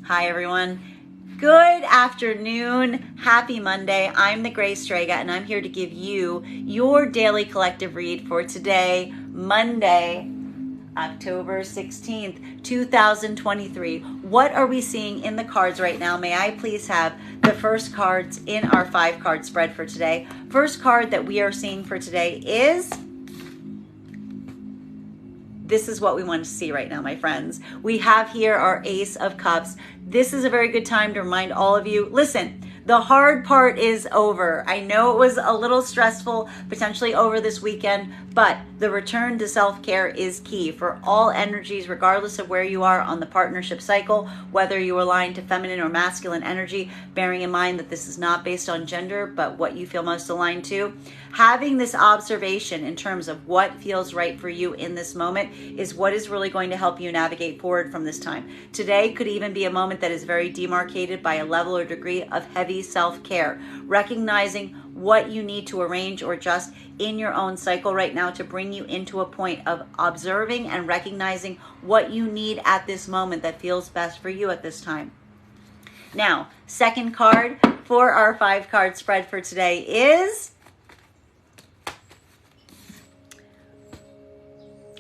Hi everyone. Good afternoon. Happy Monday. I'm the Gray Strega and I'm here to give you your daily collective read for today, Monday, October 16th, 2023. What are we seeing in the cards right now? May I please have the first cards in our 5-card spread for today? First card that we are seeing for today is... This is what we want to see right now, my friends. We have here our Ace of Cups. This is a very good time to remind all of you, listen, the hard part is over. I know it was a little stressful, potentially over this weekend, but the return to self-care is key for all energies, regardless of where you are on the partnership cycle, whether you align to feminine or masculine energy, bearing in mind that this is not based on gender, but what you feel most aligned to. Having this observation in terms of what feels right for you in this moment is what is really going to help you navigate forward from this time. Today could even be a moment that is very demarcated by a level or degree of heavy self-care, recognizing what you need to arrange or adjust in your own cycle right now to bring you into a point of observing and recognizing what you need at this moment that feels best for you at this time. Now, second card for our 5-card spread for today is...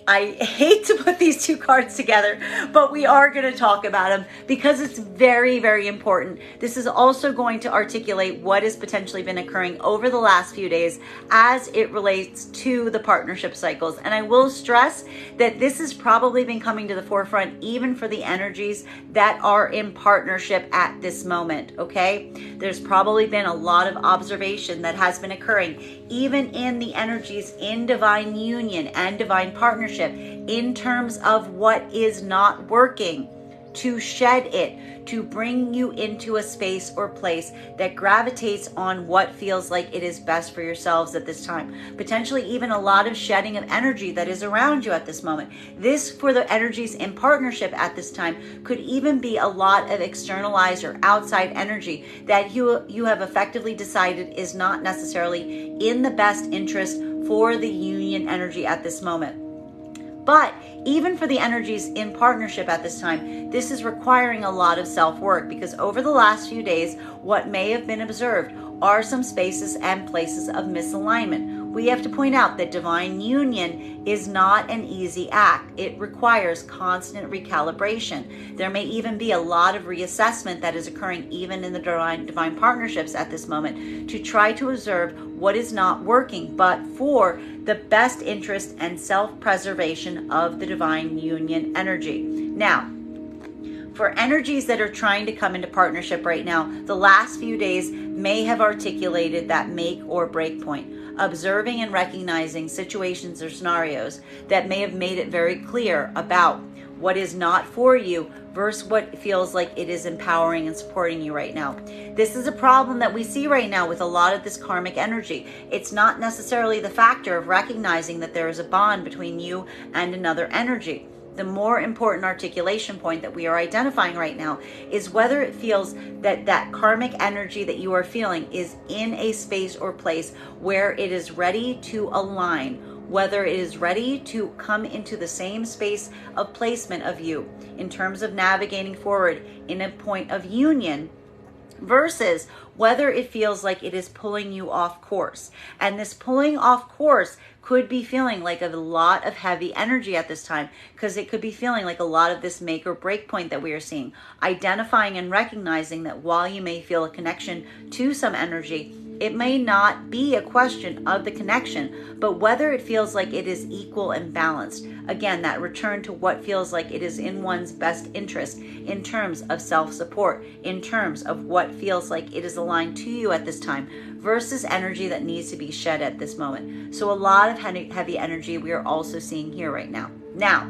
I hate to put these 2 cards together, but we are going to talk about them because it's very, very important. This is also going to articulate what has potentially been occurring over the last few days as it relates to the partnership cycles. And I will stress that this has probably been coming to the forefront even for the energies that are in partnership at this moment, okay? There's probably been a lot of observation that has been occurring even in the energies in divine union and divine partnership in terms of what is not working, to shed it, to bring you into a space or place that gravitates on what feels like it is best for yourselves at this time. Potentially even a lot of shedding of energy that is around you at this moment. This, for the energies in partnership at this time, could even be a lot of externalized or outside energy that you have effectively decided is not necessarily in the best interest for the union energy at this moment. But even for the energies in partnership at this time, this is requiring a lot of self-work because over the last few days, what may have been observed are some spaces and places of misalignment. We have to point out that divine union is not an easy act. It requires constant recalibration. There may even be a lot of reassessment that is occurring even in the divine partnerships at this moment to try to observe what is not working, but for the best interest and self-preservation of the divine union energy. Now, for energies that are trying to come into partnership right now, the last few days may have articulated that make or break point, observing and recognizing situations or scenarios that may have made it very clear about what is not for you versus what feels like it is empowering and supporting you right now. This is a problem that we see right now with a lot of this karmic energy. It's not necessarily the factor of recognizing that there is a bond between you and another energy. The more important articulation point that we are identifying right now is whether it feels that that karmic energy that you are feeling is in a space or place where it is ready to align, whether it is ready to come into the same space of placement of you in terms of navigating forward in a point of union, versus whether it feels like it is pulling you off course. And this pulling off course could be feeling like a lot of heavy energy at this time, because it could be feeling like a lot of this make or break point that we are seeing. Identifying and recognizing that while you may feel a connection to some energy, it may not be a question of the connection, but whether it feels like it is equal and balanced. Again, that return to what feels like it is in one's best interest in terms of self-support, in terms of what feels like it is aligned to you at this time, versus energy that needs to be shed at this moment. So a lot of heavy energy we are also seeing here right now. Now,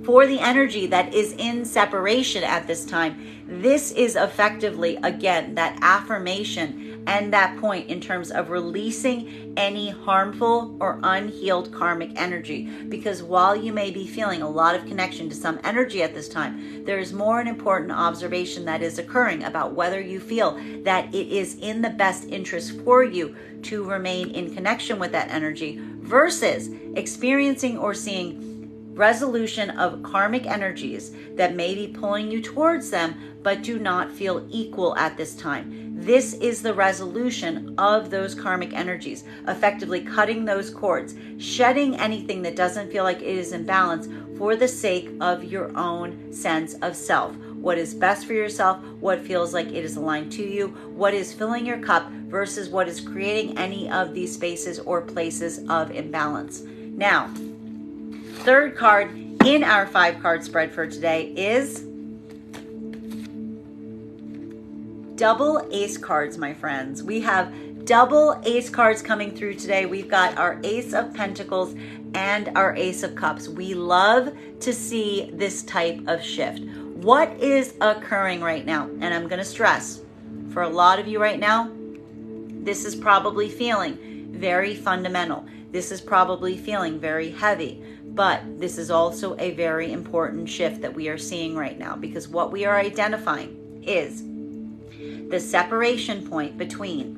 for the energy that is in separation at this time, this is effectively, again, that affirmation and that point in terms of releasing any harmful or unhealed karmic energy. Because while you may be feeling a lot of connection to some energy at this time, there is more an important observation that is occurring about whether you feel that it is in the best interest for you to remain in connection with that energy versus experiencing or seeing resolution of karmic energies that may be pulling you towards them, but do not feel equal at this time. This is the resolution of those karmic energies, effectively cutting those cords, shedding anything that doesn't feel like it is in balance for the sake of your own sense of self. What is best for yourself, what feels like it is aligned to you, what is filling your cup versus what is creating any of these spaces or places of imbalance. Now, third card in our 5-card spread for today is double ace cards, my friends. We have double ace cards coming through today. We've got our Ace of Pentacles and our Ace of Cups. We love to see this type of shift. What is occurring right now? And I'm going to stress, for a lot of you right now, this is probably feeling very fundamental. This is probably feeling very heavy. But this is also a very important shift that we are seeing right now, because what we are identifying is the separation point between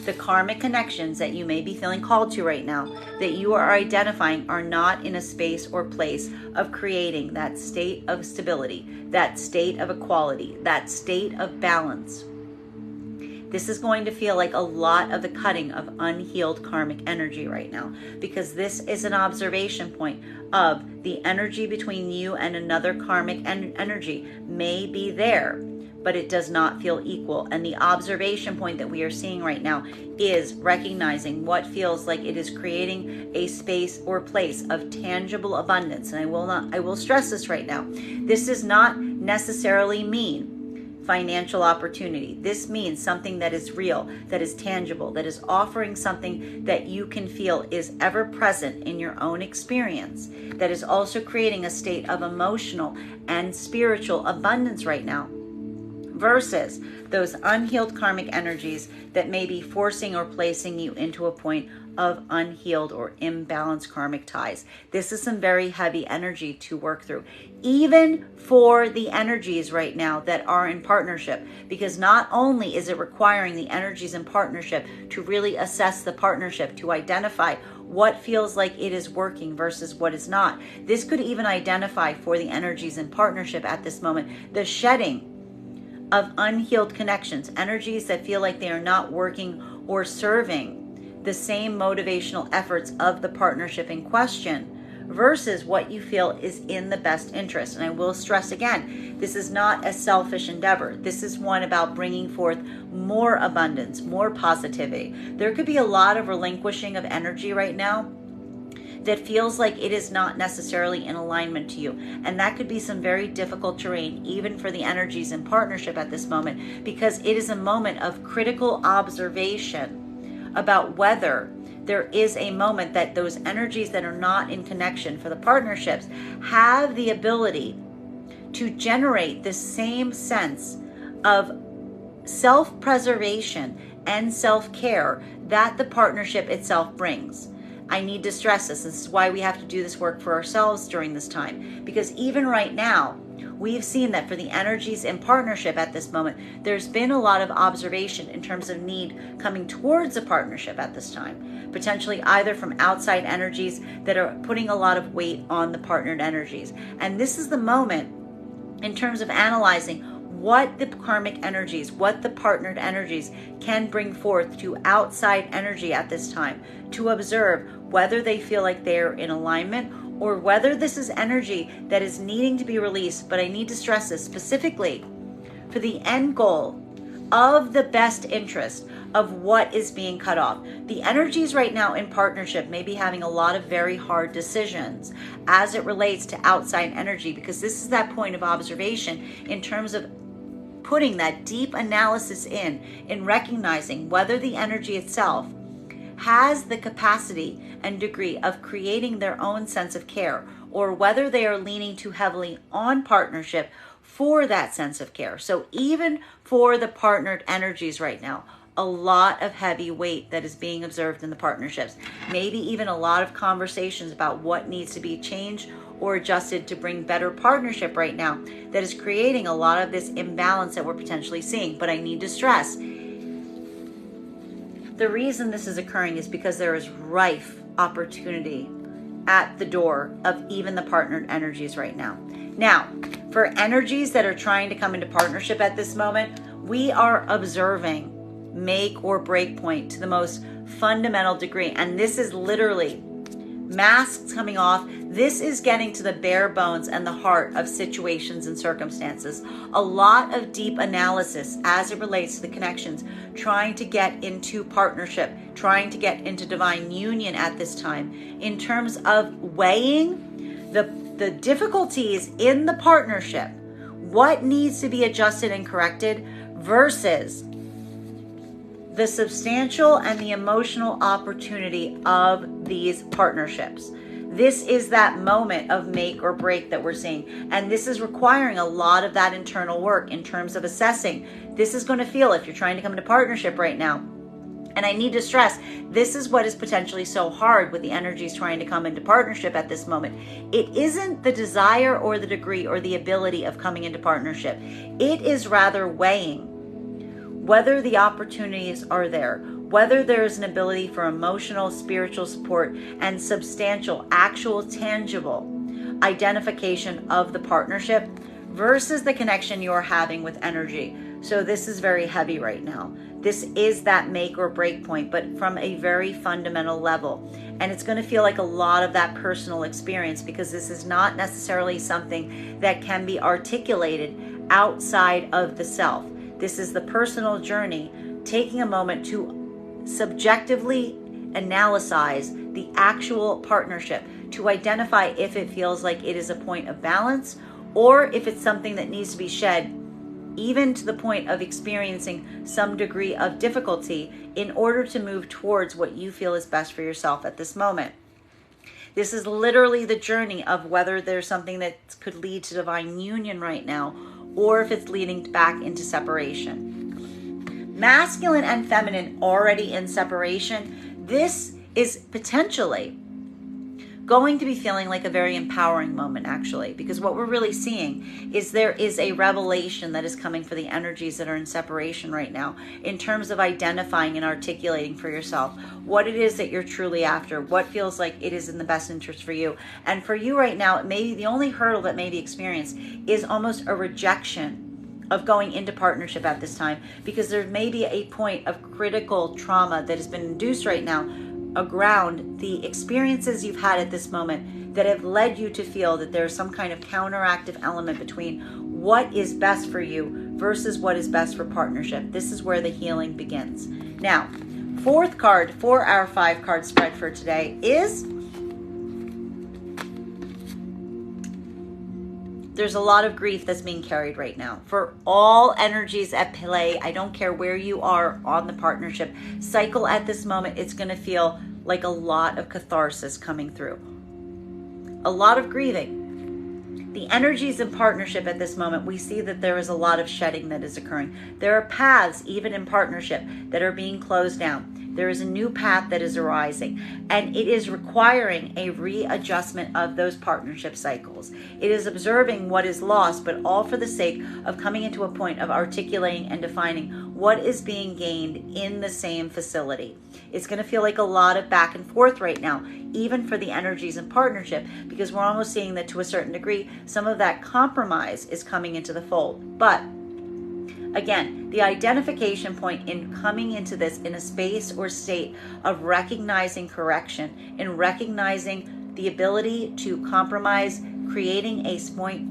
the karmic connections that you may be feeling called to right now, that you are identifying are not in a space or place of creating that state of stability, that state of equality, that state of balance. This is going to feel like a lot of the cutting of unhealed karmic energy right now, because this is an observation point of the energy between you and another karmic energy may be there, but it does not feel equal. And the observation point that we are seeing right now is recognizing what feels like it is creating a space or place of tangible abundance. And I will stress this right now. This does not necessarily mean financial opportunity. This means something that is real, that is tangible, that is offering something that you can feel is ever present in your own experience, that is also creating a state of emotional and spiritual abundance right now, versus those unhealed karmic energies that may be forcing or placing you into a point of unhealed or imbalanced karmic ties. This is some very heavy energy to work through, even for the energies right now that are in partnership, because not only is it requiring the energies in partnership to really assess the partnership, to identify what feels like it is working versus what is not. This could even identify for the energies in partnership at this moment, the shedding of unhealed connections, energies that feel like they are not working or serving the same motivational efforts of the partnership in question, versus what you feel is in the best interest. And I will stress again, this is not a selfish endeavor. This is one about bringing forth more abundance, more positivity. There could be a lot of relinquishing of energy right now that feels like it is not necessarily in alignment to you. And that could be some very difficult terrain, even for the energies in partnership at this moment, because it is a moment of critical observation about whether there is a moment that those energies that are not in connection for the partnerships have the ability to generate the same sense of self-preservation and self-care that the partnership itself brings. I need to stress this. This is why we have to do this work for ourselves during this time, because even right now, we've seen that for the energies in partnership at this moment, there's been a lot of observation in terms of need coming towards a partnership at this time, potentially either from outside energies that are putting a lot of weight on the partnered energies. And this is the moment in terms of analyzing what the karmic energies, what the partnered energies can bring forth to outside energy at this time, to observe whether they feel like they're in alignment or whether this is energy that is needing to be released. But I need to stress this specifically for the end goal of the best interest of what is being cut off. The energies right now in partnership may be having a lot of very hard decisions as it relates to outside energy, because this is that point of observation in terms of putting that deep analysis in recognizing whether the energy itself has the capacity and degree of creating their own sense of care, or whether they are leaning too heavily on partnership for that sense of care. So even for the partnered energies right now, a lot of heavy weight that is being observed in the partnerships, maybe even a lot of conversations about what needs to be changed or adjusted to bring better partnership right now, that is creating a lot of this imbalance that we're potentially seeing. But I need to stress, the reason this is occurring is because there is rife opportunity at the door of even the partnered energies right now. Now, for energies that are trying to come into partnership at this moment, we are observing make or break point to the most fundamental degree. And this is literally masks coming off. This is getting to the bare bones and the heart of situations and circumstances. A lot of deep analysis as it relates to the connections, trying to get into partnership, trying to get into divine union at this time, in terms of weighing the difficulties in the partnership, what needs to be adjusted and corrected versus the substantial and the emotional opportunity of these partnerships. This is that moment of make or break that we're seeing. And this is requiring a lot of that internal work in terms of assessing. This is going to feel, if you're trying to come into partnership right now, and I need to stress, this is what is potentially so hard with the energies trying to come into partnership at this moment. It isn't the desire or the degree or the ability of coming into partnership. It is rather weighing whether the opportunities are there, whether there is an ability for emotional, spiritual support, and substantial, actual, tangible identification of the partnership versus the connection you're having with energy. So this is very heavy right now. This is that make or break point, but from a very fundamental level. And it's going to feel like a lot of that personal experience, because this is not necessarily something that can be articulated outside of the self. This is the personal journey, taking a moment to subjectively analyze the actual partnership, to identify if it feels like it is a point of balance, or if it's something that needs to be shed, even to the point of experiencing some degree of difficulty in order to move towards what you feel is best for yourself at this moment. This is literally the journey of whether there's something that could lead to divine union right now, or if it's leading back into separation. Masculine and feminine already in separation, this is potentially going to be feeling like a very empowering moment, actually, because what we're really seeing is there is a revelation that is coming for the energies that are in separation right now, in terms of identifying and articulating for yourself what it is that you're truly after, what feels like it is in the best interest for you. And for you right now, maybe the only hurdle that may be experienced is almost a rejection of going into partnership at this time, because there may be a point of critical trauma that has been induced right now around the experiences you've had at this moment that have led you to feel that there's some kind of counteractive element between what is best for you versus what is best for partnership. This is where the healing begins. Now, fourth card for our 5-card spread for today is, there's a lot of grief that's being carried right now. For all energies at play, I don't care where you are on the partnership cycle at this moment, it's going to feel like a lot of catharsis coming through. A lot of grieving. The energies in partnership at this moment, we see that there is a lot of shedding that is occurring. There are paths, even in partnership, that are being closed down. There is a new path that is arising, and it is requiring a readjustment of those partnership cycles. It is observing what is lost, but all for the sake of coming into a point of articulating and defining what is being gained in the same facility. It's going to feel like a lot of back and forth right now, even for the energies in partnership, because we're almost seeing that to a certain degree, some of that compromise is coming into the fold. But again, the identification point in coming into this in a space or state of recognizing correction, in recognizing the ability to compromise, creating a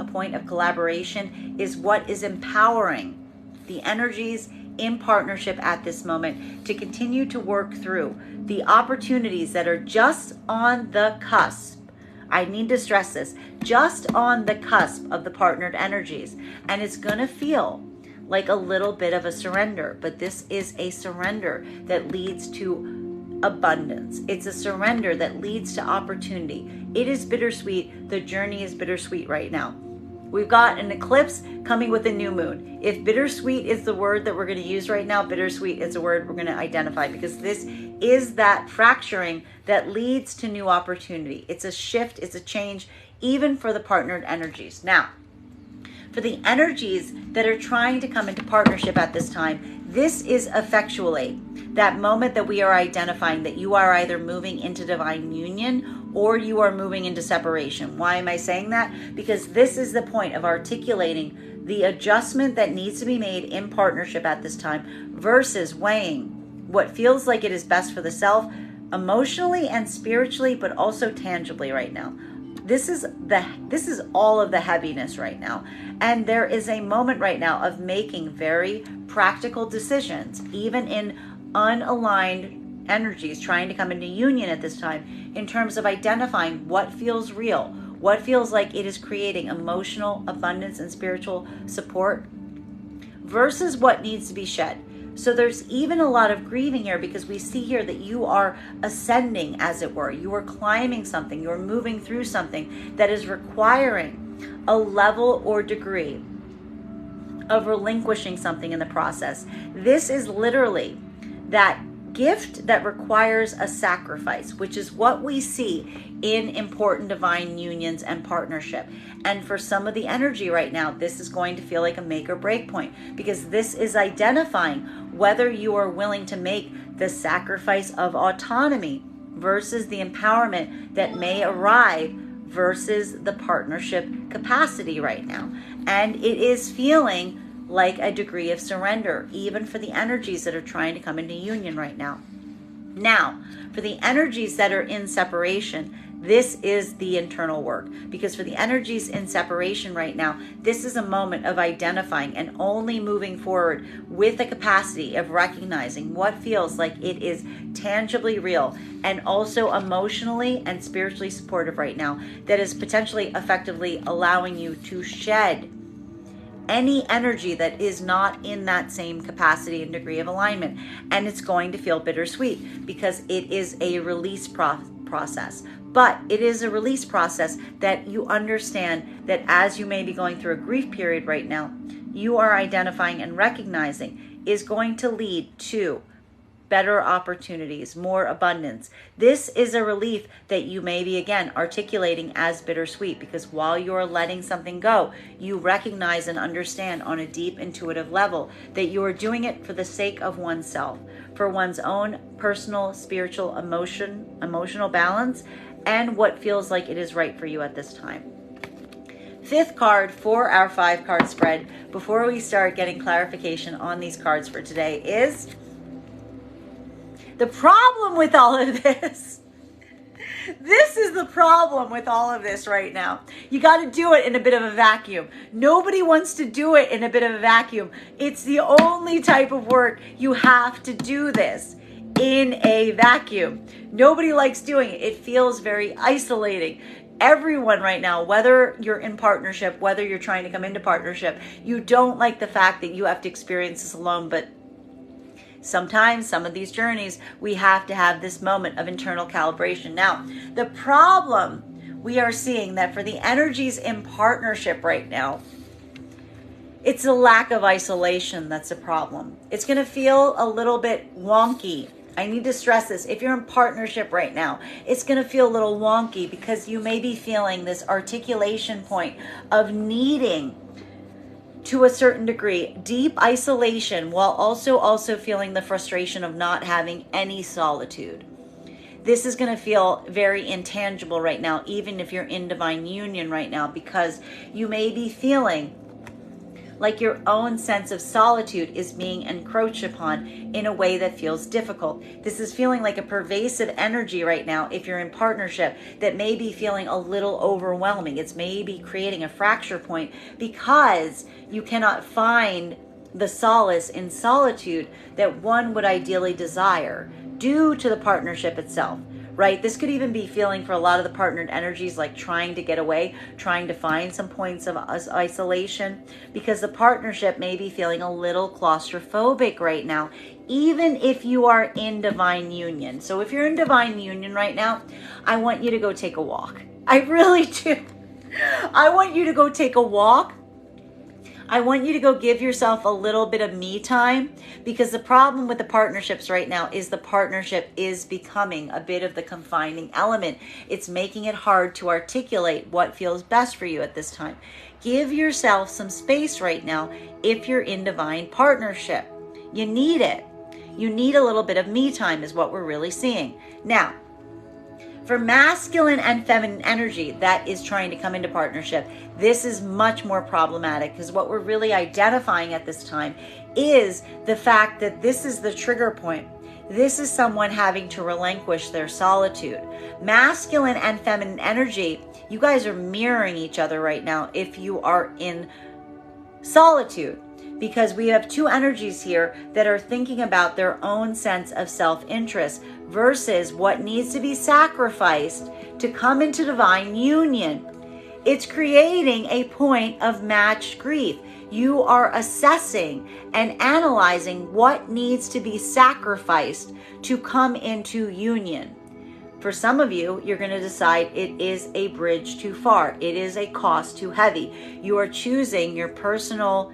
point of collaboration, is what is empowering the energies in partnership at this moment to continue to work through the opportunities that are just on the cusp. I need to stress this, just on the cusp of the partnered energies. And it's going to feel like a little bit of a surrender, but this is a surrender that leads to abundance. It's a surrender that leads to opportunity. It is bittersweet. The journey is bittersweet right now. We've got an eclipse coming with a new moon. If bittersweet is the word that we're going to use right now, bittersweet is the word we're going to identify, because this is that fracturing that leads to new opportunity. It's a shift, it's a change, even for the partnered energies. Now, for the energies that are trying to come into partnership at this time, This is effectually that moment that we are identifying that you are either moving into divine union or you are moving into separation. Why am I saying that? Because this is the point of articulating the adjustment that needs to be made in partnership at this time versus weighing what feels like it is best for the self emotionally and spiritually, but also tangibly right now. This is all of the heaviness right now. And there is a moment right now of making very practical decisions, even in unaligned energies trying to come into union at this time, in terms of identifying what feels real, what feels like it is creating emotional abundance and spiritual support versus what needs to be shed. So there's even a lot of grieving here because we see here that you are ascending, as it were. You are climbing something. You are moving through something that is requiring a level or degree of relinquishing something in the process. This is literally that gift that requires a sacrifice, which is what we see in important divine unions and partnership. And for some of the energy right now, this is going to feel like a make or break point, because this is identifying whether you are willing to make the sacrifice of autonomy versus the empowerment that may arrive versus the partnership capacity right now. And it is feeling like a degree of surrender, even for the energies that are trying to come into union right now. Now, for the energies that are in separation, this is the internal work, because for the energies in separation right now, this is a moment of identifying and only moving forward with the capacity of recognizing what feels like it is tangibly real and also emotionally and spiritually supportive right now, that is potentially effectively allowing you to shed any energy that is not in that same capacity and degree of alignment. And it's going to feel bittersweet because it is a release process. But it is a release process that you understand that as you may be going through a grief period right now, you are identifying and recognizing is going to lead to better opportunities, more abundance. This is a relief that you may be, again, articulating as bittersweet, because while you're letting something go, you recognize and understand on a deep intuitive level that you are doing it for the sake of oneself, for one's own personal, spiritual, emotional balance, and what feels like it is right for you at this time. Fifth card for our 5-card spread, before we start getting clarification on these cards for today, is the problem with all of this. This is the problem with all of this right now. You got to do it in a bit of a vacuum. Nobody wants to do it in a bit of a vacuum. It's the only type of work you have to do this in a vacuum. Nobody likes doing it. It feels very isolating. Everyone right now, whether you're in partnership, whether you're trying to come into partnership, you don't like the fact that you have to experience this alone, but sometimes, some of these journeys, we have to have this moment of internal calibration. Now, the problem we are seeing that for the energies in partnership right now, it's a lack of isolation that's a problem. It's going to feel a little bit wonky. I need to stress this. If you're in partnership right now, it's going to feel a little wonky because you may be feeling this articulation point of needing, to a certain degree, deep isolation, while also feeling the frustration of not having any solitude. This is going to feel very intangible right now, even if you're in divine union right now, because you may be feeling like your own sense of solitude is being encroached upon in a way that feels difficult. This is feeling like a pervasive energy right now if you're in partnership that may be feeling a little overwhelming. It's maybe creating a fracture point because you cannot find the solace in solitude that one would ideally desire due to the partnership itself. Right? This could even be feeling for a lot of the partnered energies like trying to get away, trying to find some points of isolation, because the partnership may be feeling a little claustrophobic right now, even if you are in divine union. So if you're in divine union right now, I want you to go take a walk. I really do. I want you to go take a walk. I want you to go give yourself a little bit of me time, because the problem with the partnerships right now is the partnership is becoming a bit of the confining element. It's making it hard to articulate what feels best for you at this time. Give yourself some space right now if you're in divine partnership. You need it. You need a little bit of me time is what we're really seeing. Now, for masculine and feminine energy that is trying to come into partnership, this is much more problematic because what we're really identifying at this time is the fact that this is the trigger point. This is someone having to relinquish their solitude. Masculine and feminine energy, you guys are mirroring each other right now if you are in solitude, because we have two energies here that are thinking about their own sense of self-interest versus what needs to be sacrificed to come into divine union. It's creating a point of matched grief. You are assessing and analyzing what needs to be sacrificed to come into union. For some of you, you're going to decide it is a bridge too far. It is a cost too heavy. You are choosing your personal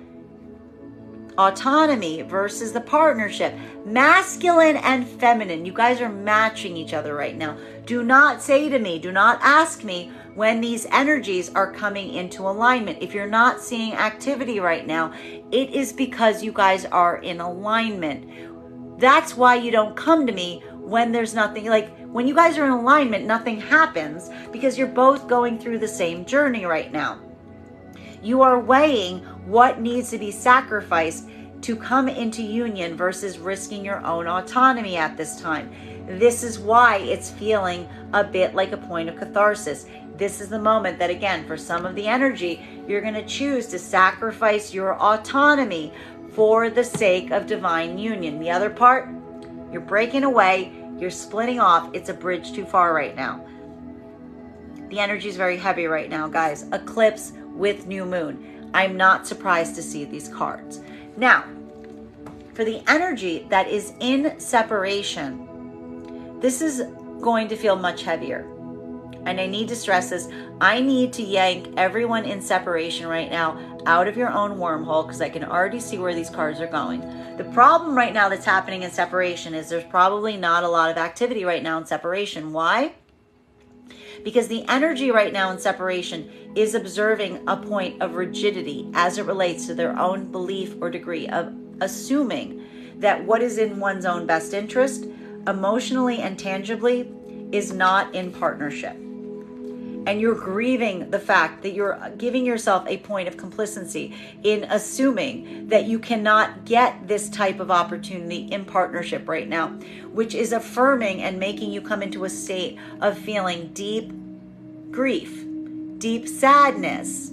autonomy versus the partnership. Masculine and feminine, you guys are matching each other right now. Do not say to me, do not ask me when these energies are coming into alignment. If you're not seeing activity right now, it is because you guys are in alignment. That's why you don't come to me when there's nothing. Like when you guys are in alignment, nothing happens because you're both going through the same journey right now. You are weighing what needs to be sacrificed to come into union versus risking your own autonomy at this time. This is why it's feeling a bit like a point of catharsis. This is the moment that, again, for some of the energy, you're going to choose to sacrifice your autonomy for the sake of divine union. The other part, you're breaking away, you're splitting off. It's a bridge too far right now. The energy is very heavy right now, guys. Eclipse with new moon. I'm not surprised to see these cards. Now, for the energy that is in separation, this is going to feel much heavier. And I need to stress this. I need to yank everyone in separation right now out of your own wormhole because I can already see where these cards are going. The problem right now that's happening in separation is there's probably not a lot of activity right now in separation. Why? Because the energy right now in separation is observing a point of rigidity as it relates to their own belief or degree of assuming that what is in one's own best interest, emotionally and tangibly, is not in partnership. And you're grieving the fact that you're giving yourself a point of complacency in assuming that you cannot get this type of opportunity in partnership right now, which is affirming and making you come into a state of feeling deep grief, deep sadness,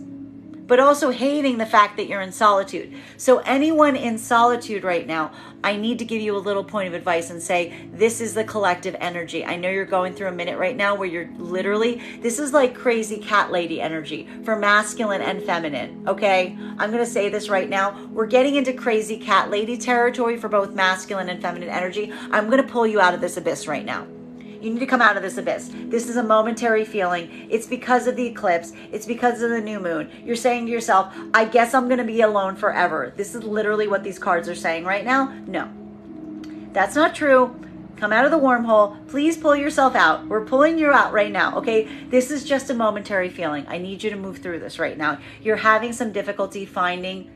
but also hating the fact that you're in solitude. So anyone in solitude right now, I need to give you a little point of advice and say, this is the collective energy. I know you're going through a minute right now where you're literally, this is like crazy cat lady energy for masculine and feminine, okay? I'm going to say this right now. We're getting into crazy cat lady territory for both masculine and feminine energy. I'm going to pull you out of this abyss right now. You need to come out of this abyss. This is a momentary feeling. It's because of the eclipse. It's because of the new moon. You're saying to yourself, I guess I'm going to be alone forever. This is literally what these cards are saying right now. No, that's not true. Come out of the wormhole. Please pull yourself out. We're pulling you out right now, okay? This is just a momentary feeling. I need you to move through this right now. You're having some difficulty finding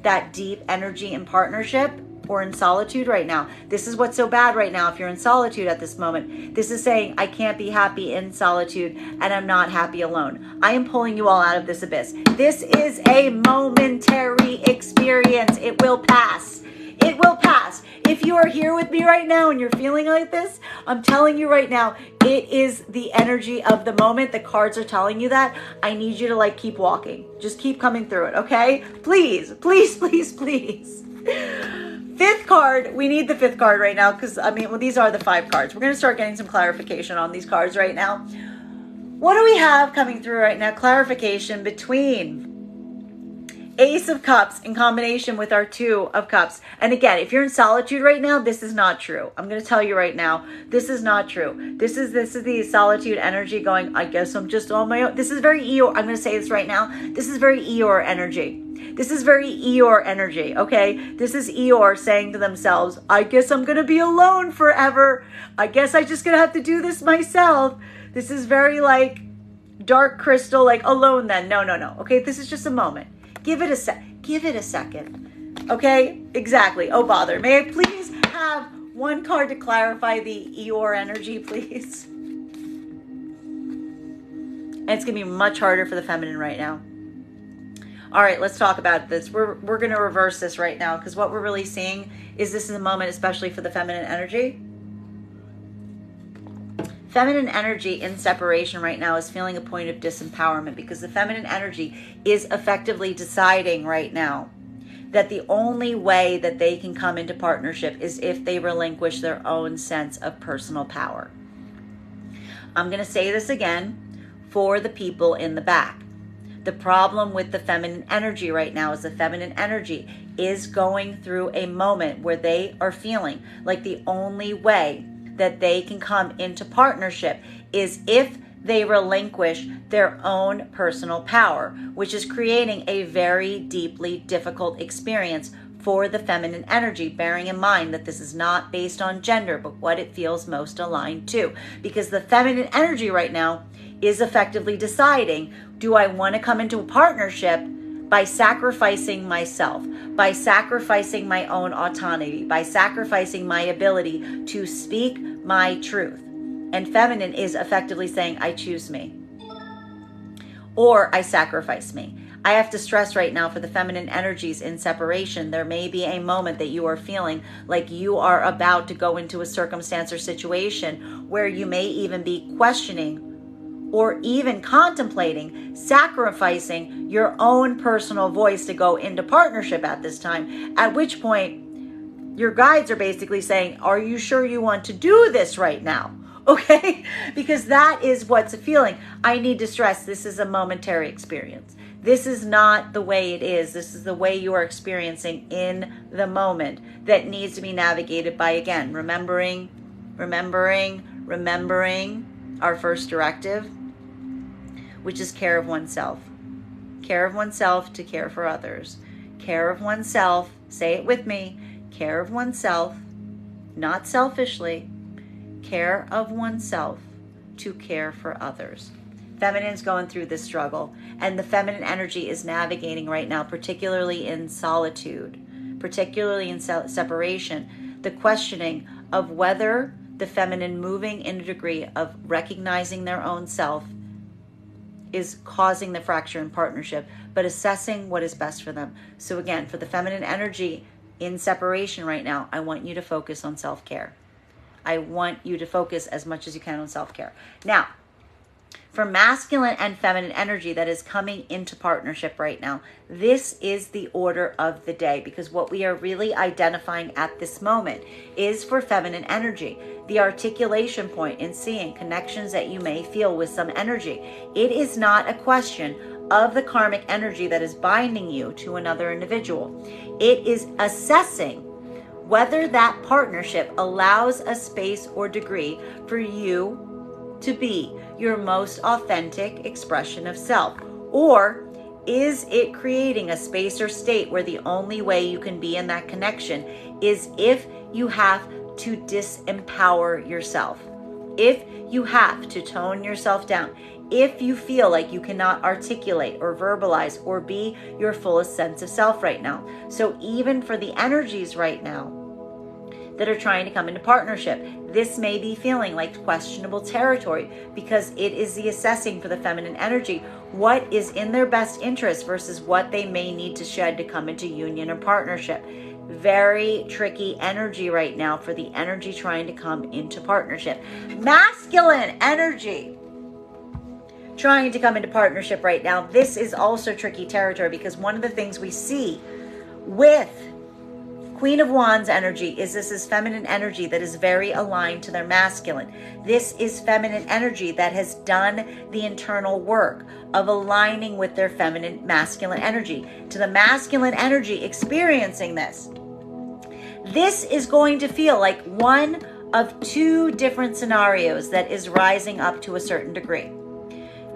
that deep energy in partnership or in solitude right now. This is what's so bad right now if you're in solitude at this moment. This is saying, I can't be happy in solitude and I'm not happy alone. I am pulling you all out of this abyss. This is a momentary experience. It will pass. It will pass. If you are here with me right now and you're feeling like this, I'm telling you right now, it is the energy of the moment. The cards are telling you that. I need you to like keep walking. Just keep coming through it, okay? Please, please, please, please. Fifth card, we need the fifth card right now because, I mean, well, these are the 5 cards. We're going to start getting some clarification on these cards right now. What do we have coming through right now? Clarification between Ace of Cups in combination with our 2 of Cups. And again, if you're in solitude right now, this is not true. I'm going to tell you right now, this is not true. This is the solitude energy going, I guess I'm just on my own. This is very Eeyore. I'm going to say this right now. This is very Eeyore energy. This is very Eeyore energy, okay? This is Eeyore saying to themselves, I guess I'm going to be alone forever. I guess I'm just going to have to do this myself. This is very like Dark Crystal, like alone then. No. Okay, this is just a moment. Give it a second. Okay, exactly. Oh, bother. May I please have one card to clarify the Eeyore energy, please? And it's going to be much harder for the feminine right now. All right, let's talk about this. We're going to reverse this right now, because what we're really seeing is this is a moment, especially for the feminine energy. Feminine energy in separation right now is feeling a point of disempowerment, because the feminine energy is effectively deciding right now that the only way that they can come into partnership is if they relinquish their own sense of personal power. I'm going to say this again for the people in the back. The problem with the feminine energy right now is the feminine energy is going through a moment where they are feeling like the only way that they can come into partnership is if they relinquish their own personal power, which is creating a very deeply difficult experience for the feminine energy, bearing in mind that this is not based on gender, but what it feels most aligned to. Because the feminine energy right now is effectively deciding, do I want to come into a partnership by sacrificing myself, by sacrificing my own autonomy, by sacrificing my ability to speak my truth? And feminine is effectively saying, I choose me, or I sacrifice me. I have to stress right now for the feminine energies in separation, there may be a moment that you are feeling like you are about to go into a circumstance or situation where you may even be questioning or even contemplating sacrificing your own personal voice to go into partnership at this time, at which point your guides are basically saying, are you sure you want to do this right now? Okay, because that is what's a feeling. I need to stress this is a momentary experience. This is not the way it is. This is the way you are experiencing in the moment that needs to be navigated by, again, remembering our first directive, which is care of oneself. Care of oneself to care for others. Care of oneself, say it with me, care of oneself, not selfishly, care of oneself to care for others. Feminine's going through this struggle, and the feminine energy is navigating right now, particularly in solitude, particularly in separation, the questioning of whether the feminine moving in a degree of recognizing their own self is causing the fracture in partnership, but assessing what is best for them. So again, for the feminine energy in separation right now, I want you to focus on self-care. I want you to focus as much as you can on self-care. Now, for masculine and feminine energy that is coming into partnership right now, this is the order of the day, because what we are really identifying at this moment is for feminine energy, the articulation point in seeing connections that you may feel with some energy. It is not a question of the karmic energy that is binding you to another individual. It is assessing whether that partnership allows a space or degree for you to be your most authentic expression of self, or is it creating a space or state where the only way you can be in that connection is if you have to disempower yourself, if you have to tone yourself down, if you feel like you cannot articulate or verbalize or be your fullest sense of self right now. So even for the energies right now that are trying to come into partnership, this may be feeling like questionable territory, because it is the assessing for the feminine energy what is in their best interest versus what they may need to shed to come into union or partnership. Very tricky energy right now for the energy trying to come into partnership. Masculine energy trying to come into partnership right now. This is also tricky territory, because one of the things we see with Queen of Wands energy is this is feminine energy that is very aligned to their masculine. This is feminine energy that has done the internal work of aligning with their feminine masculine energy. To the masculine energy experiencing this, this is going to feel like one of two different scenarios that is rising up to a certain degree.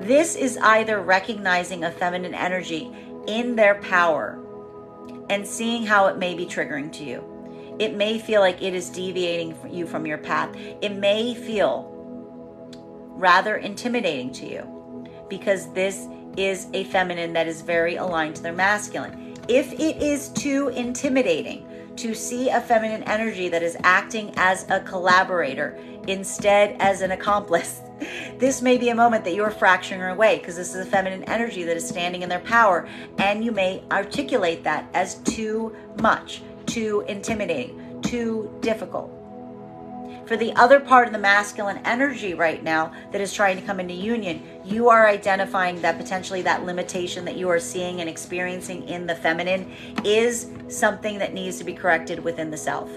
This is either recognizing a feminine energy in their power and seeing how it may be triggering to you. It may feel like it is deviating you from your path. It may feel rather intimidating to you, because this is a feminine that is very aligned to their masculine. If it is too intimidating to see a feminine energy that is acting as a collaborator instead as an accomplice, this may be a moment that you're fracturing away, because this is a feminine energy that is standing in their power, and you may articulate that as too much, too intimidating, too difficult. For the other part of the masculine energy right now that is trying to come into union, you are identifying that potentially that limitation that you are seeing and experiencing in the feminine is something that needs to be corrected within the self.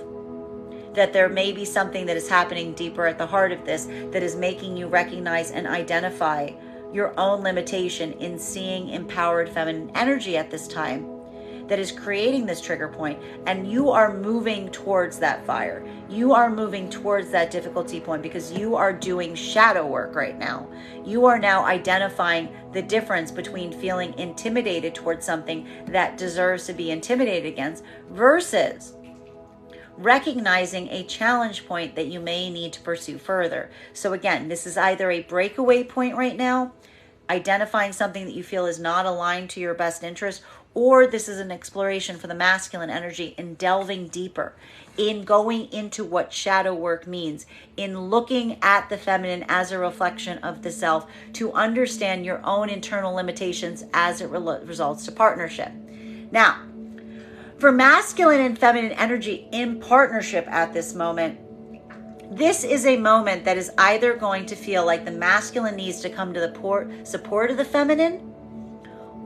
That there may be something that is happening deeper at the heart of this that is making you recognize and identify your own limitation in seeing empowered feminine energy at this time, that is creating this trigger point, and you are moving towards that fire. You are moving towards that difficulty point because you are doing shadow work right now. You are now identifying the difference between feeling intimidated towards something that deserves to be intimidated against versus recognizing a challenge point that you may need to pursue further. So again, this is either a breakaway point right now, identifying something that you feel is not aligned to your best interest, or this is an exploration for the masculine energy in delving deeper, in going into what shadow work means, in looking at the feminine as a reflection of the self to understand your own internal limitations as it results to partnership. Now, for masculine and feminine energy in partnership at this moment, this is a moment that is either going to feel like the masculine needs to come to the support of the feminine,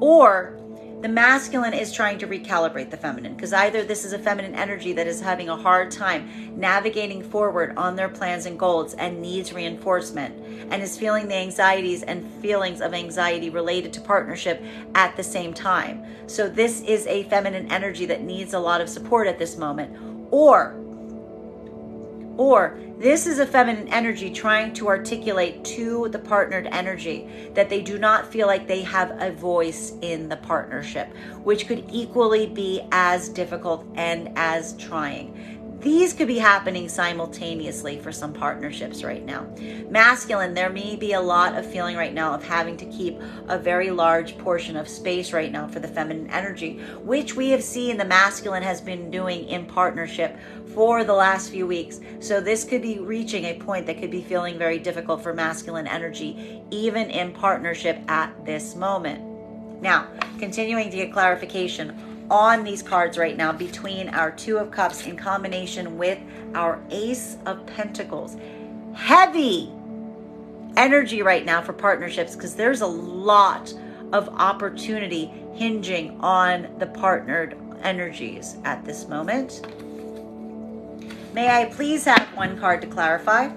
or the masculine is trying to recalibrate the feminine, because either this is a feminine energy that is having a hard time navigating forward on their plans and goals and needs reinforcement and is feeling the anxieties and feelings of anxiety related to partnership at the same time. So this is a feminine energy that needs a lot of support at this moment, or this is a feminine energy trying to articulate to the partnered energy that they do not feel like they have a voice in the partnership, which could equally be as difficult and as trying. These could be happening simultaneously for some partnerships right now. Masculine, there may be a lot of feeling right now of having to keep a very large portion of space right now for the feminine energy, which we have seen the masculine has been doing in partnership for the last few weeks. So this could be reaching a point that could be feeling very difficult for masculine energy, even in partnership at this moment. Now, continuing to get clarification on these cards right now between our Two of Cups in combination with our Ace of Pentacles. Heavy energy right now for partnerships, because there's a lot of opportunity hinging on the partnered energies at this moment. May I please have one card to clarify?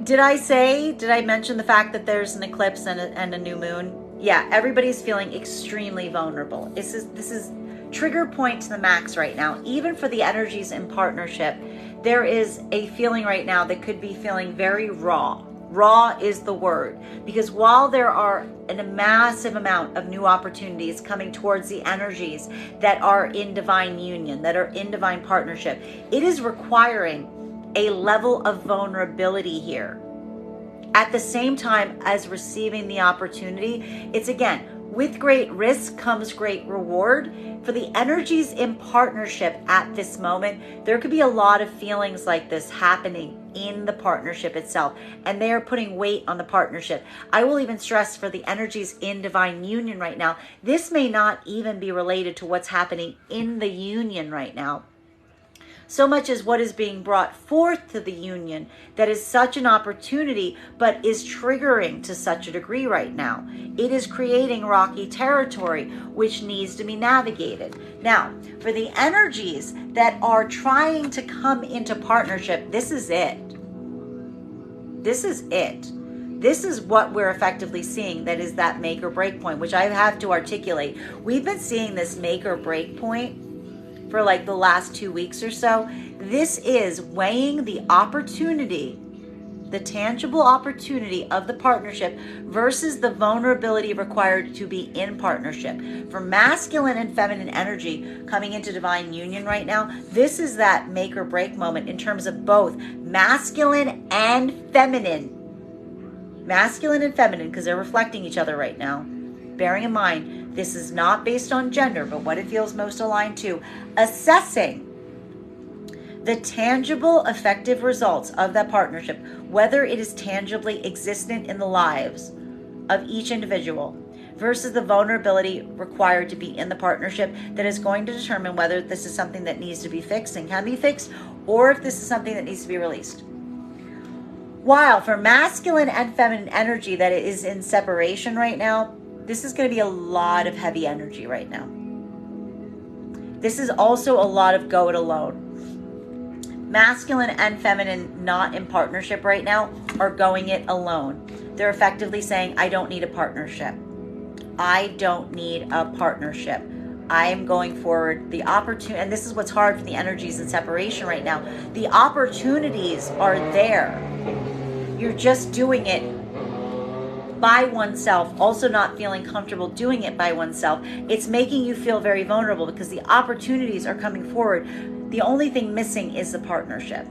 Did I mention the fact that there's an eclipse and a new moon? Yeah, everybody's feeling extremely vulnerable. This is trigger point to the max right now. Even for the energies in partnership, there is a feeling right now that could be feeling very raw. Raw is the word, because while there are a massive amount of new opportunities coming towards the energies that are in divine union, that are in divine partnership, it is requiring a level of vulnerability here. At the same time as receiving the opportunity, it's again, with great risk comes great reward. For the energies in partnership at this moment, there could be a lot of feelings like this happening in the partnership itself, and they are putting weight on the partnership. I will even stress for the energies in divine union right now, this may not even be related to what's happening in the union right now, so much as what is being brought forth to the union that is such an opportunity, but is triggering to such a degree right now. It is creating rocky territory, which needs to be navigated. Now, for the energies that are trying to come into partnership, this is it. This is it. This is what we're effectively seeing, that is that make or break point, which I have to articulate. We've been seeing this make or break point for like the last 2 weeks or so. This is weighing the opportunity, the tangible opportunity of the partnership versus the vulnerability required to be in partnership. For masculine and feminine energy coming into divine union right now, this is that make or break moment in terms of both masculine and feminine masculine and feminine, because they're reflecting each other right now. Bearing in mind, this is not based on gender, but what it feels most aligned to. Assessing the tangible, effective results of that partnership, whether it is tangibly existent in the lives of each individual, versus the vulnerability required to be in the partnership, that is going to determine whether this is something that needs to be fixed and can be fixed, or if this is something that needs to be released. While for masculine and feminine energy that is in separation right now, this is going to be a lot of heavy energy right now. This is also a lot of go it alone. Masculine and feminine not in partnership right now are going it alone. They're effectively saying, I don't need a partnership. I don't need a partnership. I am going forward. The opportunity, and this is what's hard for the energies in separation right now. The opportunities are there. You're just doing it by oneself, also not feeling comfortable doing it by oneself. It's making you feel very vulnerable because the opportunities are coming forward. The only thing missing is the partnership.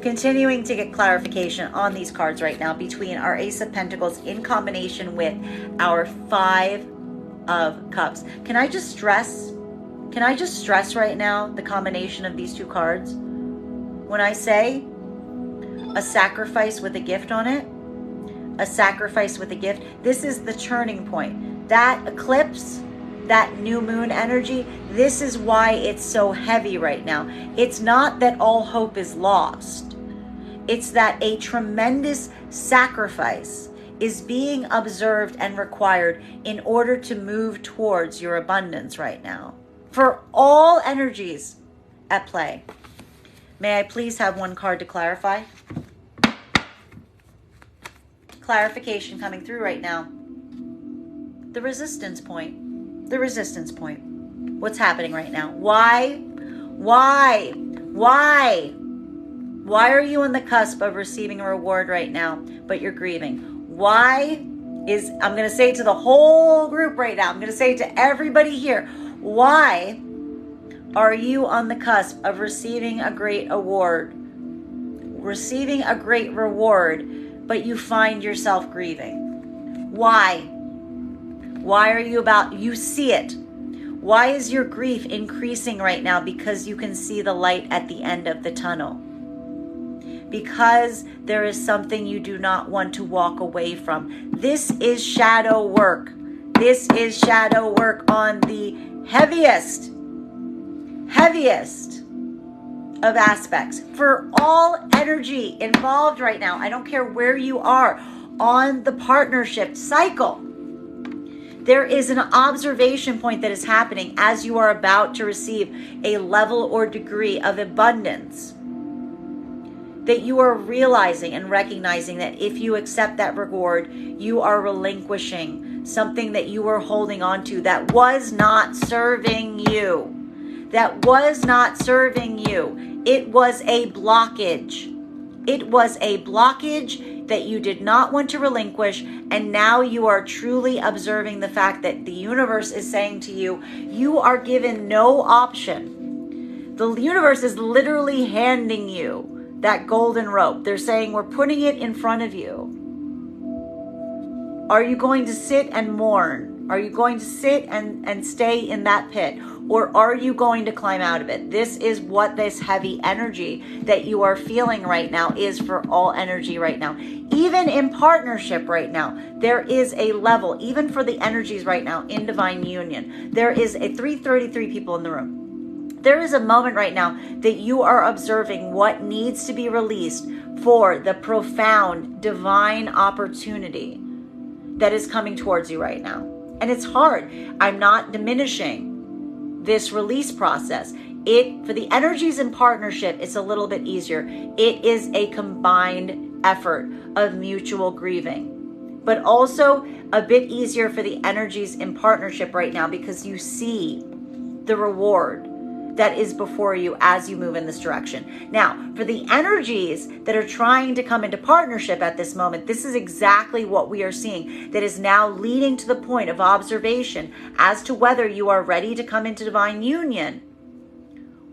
Continuing to get clarification on these cards right now between our Ace of Pentacles in combination with our Five of Cups. Can I just stress right now the combination of these two cards? When I say a sacrifice with a gift on it, a sacrifice with a gift, this is the turning point. That eclipse, that new moon energy, this is why it's so heavy right now. It's not that all hope is lost. It's that a tremendous sacrifice is being observed and required in order to move towards your abundance right now. For all energies at play. May I please have one card to clarify? Clarification coming through right now. The resistance point. The resistance point. What's happening right now? Why are you on the cusp of receiving a reward right now, but you're grieving? Why is, I'm going to say to the whole group right now, I'm going to say to everybody here, why are you on the cusp of receiving a great award, receiving a great reward, but you find yourself grieving? Why? Why are you you see it? Why is your grief increasing right now? Because you can see the light at the end of the tunnel. Because there is something you do not want to walk away from. This is shadow work. This is shadow work on the heaviest of aspects. For all energy involved right now, I don't care where you are on the partnership cycle, there is an observation point that is happening as you are about to receive a level or degree of abundance, that you are realizing and recognizing that if you accept that reward, you are relinquishing something that you were holding on to that was not serving you. That was not serving you. It was a blockage. It was a blockage that you did not want to relinquish, and now you are truly observing the fact that the universe is saying to you, you are given no option. The universe is literally handing you that golden rope. They're saying, we're putting it in front of you. Are you going to sit and mourn? Are you going to sit and stay in that pit? Or are you going to climb out of it? This is what this heavy energy that you are feeling right now is for all energy right now. Even in partnership right now, there is a level, even for the energies right now in divine union. There is a 333 people in the room. There is a moment right now that you are observing what needs to be released for the profound divine opportunity that is coming towards you right now. And it's hard. I'm not diminishing this release process. For the energies in partnership, it's a little bit easier. It is a combined effort of mutual grieving, but also a bit easier for the energies in partnership right now because you see the reward that is before you as you move in this direction. Now, for the energies that are trying to come into partnership at this moment, this is exactly what we are seeing that is now leading to the point of observation as to whether you are ready to come into divine union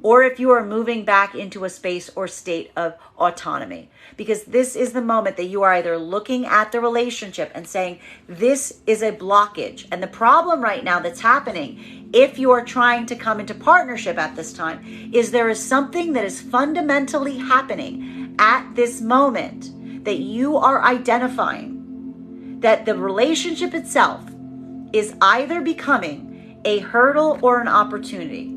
or if you are moving back into a space or state of autonomy. Because this is the moment that you are either looking at the relationship and saying, this is a blockage. And the problem right now that's happening, if you are trying to come into partnership at this time, is there is something that is fundamentally happening at this moment that you are identifying, that the relationship itself is either becoming a hurdle or an opportunity.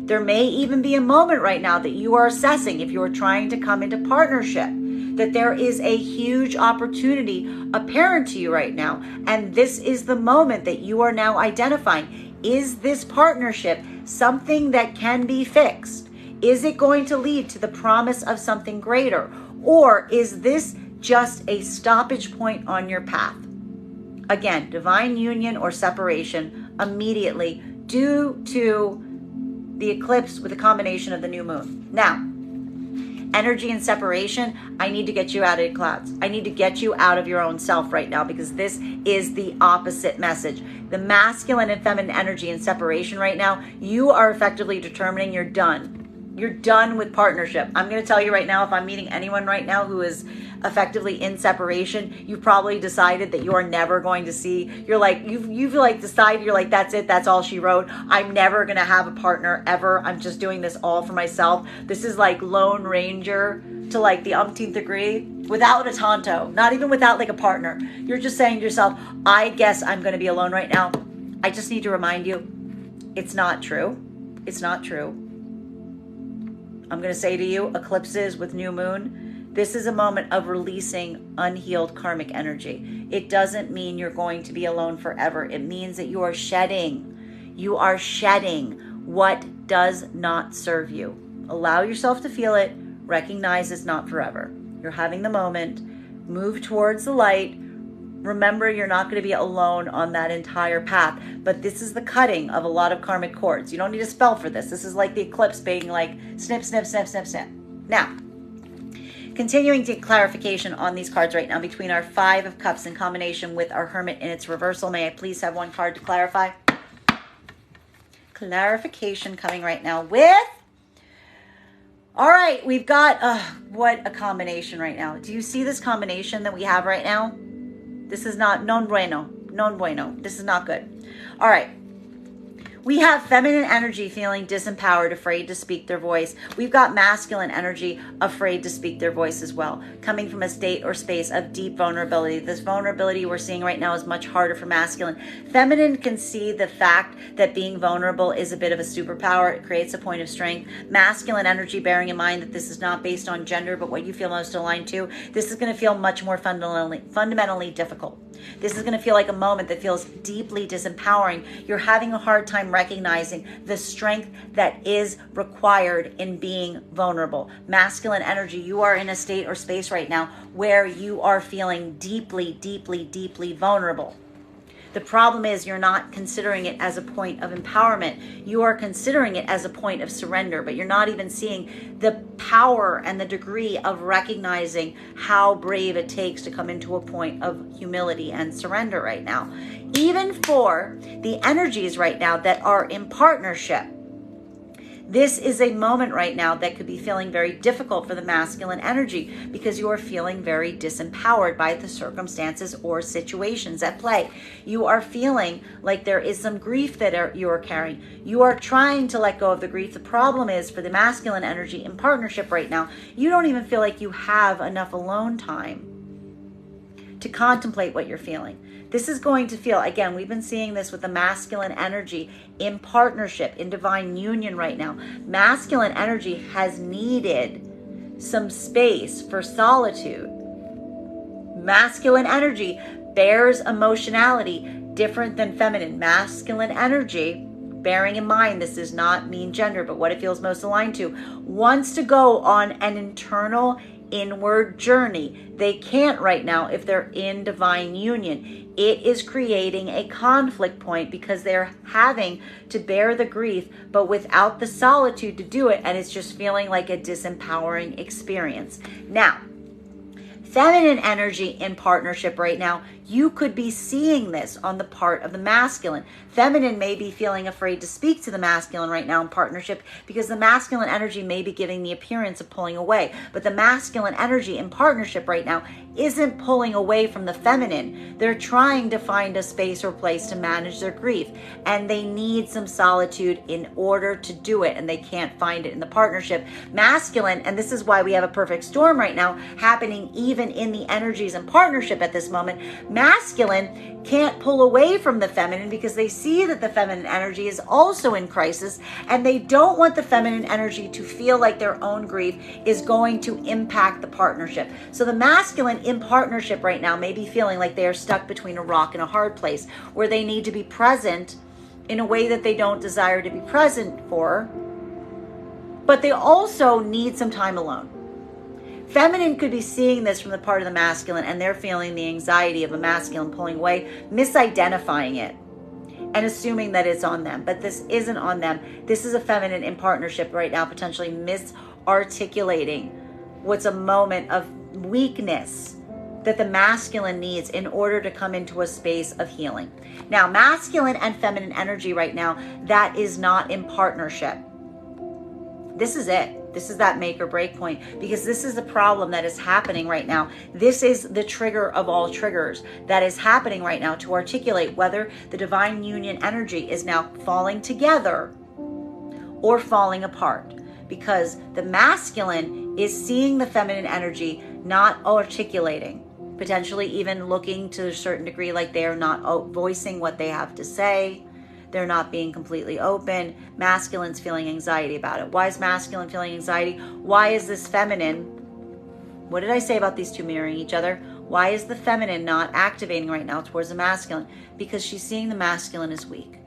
There may even be a moment right now that you are assessing, if you are trying to come into partnership, that there is a huge opportunity apparent to you right now. And this is the moment that you are now identifying, is this partnership something that can be fixed? Is it going to lead to the promise of something greater? Or is this just a stoppage point on your path? Again, divine union or separation immediately due to the eclipse with a combination of the new moon. Now, energy and separation, I need to get you out of the clouds. I need to get you out of your own self right now, because this is the opposite message. The masculine and feminine energy and separation right now, you are effectively determining you're done. You're done with partnership. I'm going to tell you right now, if I'm meeting anyone right now who is effectively in separation, you've probably decided that you are never going to see, you're like, you've like decided, you're like, that's it, that's all she wrote. I'm never going to have a partner ever. I'm just doing this all for myself. This is like Lone Ranger to like the umpteenth degree, without a tonto, not even without like a partner. You're just saying to yourself, I guess I'm going to be alone right now. I just need to remind you, it's not true. It's not true. I'm going to say to you, eclipses with new moon, this is a moment of releasing unhealed karmic energy. It doesn't mean you're going to be alone forever. It means that you are shedding. You are shedding what does not serve you. Allow yourself to feel it. Recognize it's not forever. You're having the moment. Move towards the light. Remember, you're not going to be alone on that entire path, but this is the cutting of a lot of karmic cords. You don't need a spell for this. This is like the eclipse being like snip, snip, snip, snip, snip. Now, continuing to clarification on these cards right now between our Five of Cups in combination with our Hermit in its reversal. May I please have one card to clarify? Clarification coming right now with... All right, we've got... what a combination right now. Do you see this combination that we have right now? This is not non bueno. Non bueno. This is not good. All right. We have feminine energy feeling disempowered, afraid to speak their voice. We've got masculine energy afraid to speak their voice as well, coming from a state or space of deep vulnerability. This vulnerability we're seeing right now is much harder for masculine. Feminine can see the fact that being vulnerable is a bit of a superpower. It creates a point of strength. Masculine energy, bearing in mind that this is not based on gender, but what you feel most aligned to, this is going to feel much more fundamentally difficult. This is going to feel like a moment that feels deeply disempowering. You're having a hard time recognizing the strength that is required in being vulnerable. Masculine energy, you are in a state or space right now where you are feeling deeply, deeply, deeply vulnerable. The problem is you're not considering it as a point of empowerment. You are considering it as a point of surrender, but you're not even seeing the power and the degree of recognizing how brave it takes to come into a point of humility and surrender right now. Even for the energies right now that are in partnership, this is a moment right now that could be feeling very difficult for the masculine energy because you are feeling very disempowered by the circumstances or situations at play. You are feeling like there is some grief that you are carrying. You are trying to let go of the grief. The problem is for the masculine energy in partnership right now, you don't even feel like you have enough alone time to contemplate what you're feeling. This is going to feel, again, we've been seeing this with the masculine energy in partnership, in divine union right now. Masculine energy has needed some space for solitude. Masculine energy bears emotionality different than feminine. Masculine energy, bearing in mind this does not mean gender, but what it feels most aligned to, wants to go on an internal inward journey. They can't right now if they're in divine union. It is creating a conflict point because they're having to bear the grief, but without the solitude to do it, and it's just feeling like a disempowering experience. Now, feminine energy in partnership right now, you could be seeing this on the part of the masculine. Feminine may be feeling afraid to speak to the masculine right now in partnership because the masculine energy may be giving the appearance of pulling away. But the masculine energy in partnership right now isn't pulling away from the feminine. They're trying to find a space or place to manage their grief, and they need some solitude in order to do it, and they can't find it in the partnership. Masculine, and this is why we have a perfect storm right now happening even in the energies in partnership at this moment. Masculine can't pull away from the feminine because they see that the feminine energy is also in crisis, and they don't want the feminine energy to feel like their own grief is going to impact the partnership. So the masculine in partnership right now may be feeling like they are stuck between a rock and a hard place, where they need to be present in a way that they don't desire to be present for, but they also need some time alone. Feminine could be seeing this from the part of the masculine, and they're feeling the anxiety of a masculine pulling away, misidentifying it and assuming that it's on them. But this isn't on them. This is a feminine in partnership right now, potentially misarticulating what's a moment of weakness that the masculine needs in order to come into a space of healing. Now, masculine and feminine energy right now, that is not in partnership. This is it. This is that make or break point, because this is the problem that is happening right now. This is the trigger of all triggers that is happening right now to articulate whether the divine union energy is now falling together or falling apart, because the masculine is seeing the feminine energy not articulating, potentially even looking to a certain degree like they are not voicing what they have to say. They're not being completely open. Masculine's feeling anxiety about it. Why is masculine feeling anxiety? Why is this feminine? What did I say about these two mirroring each other? Why is the feminine not activating right now towards the masculine? Because she's seeing the masculine as weak.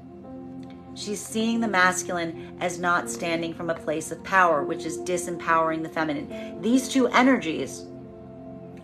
She's seeing the masculine as not standing from a place of power, which is disempowering the feminine. These two energies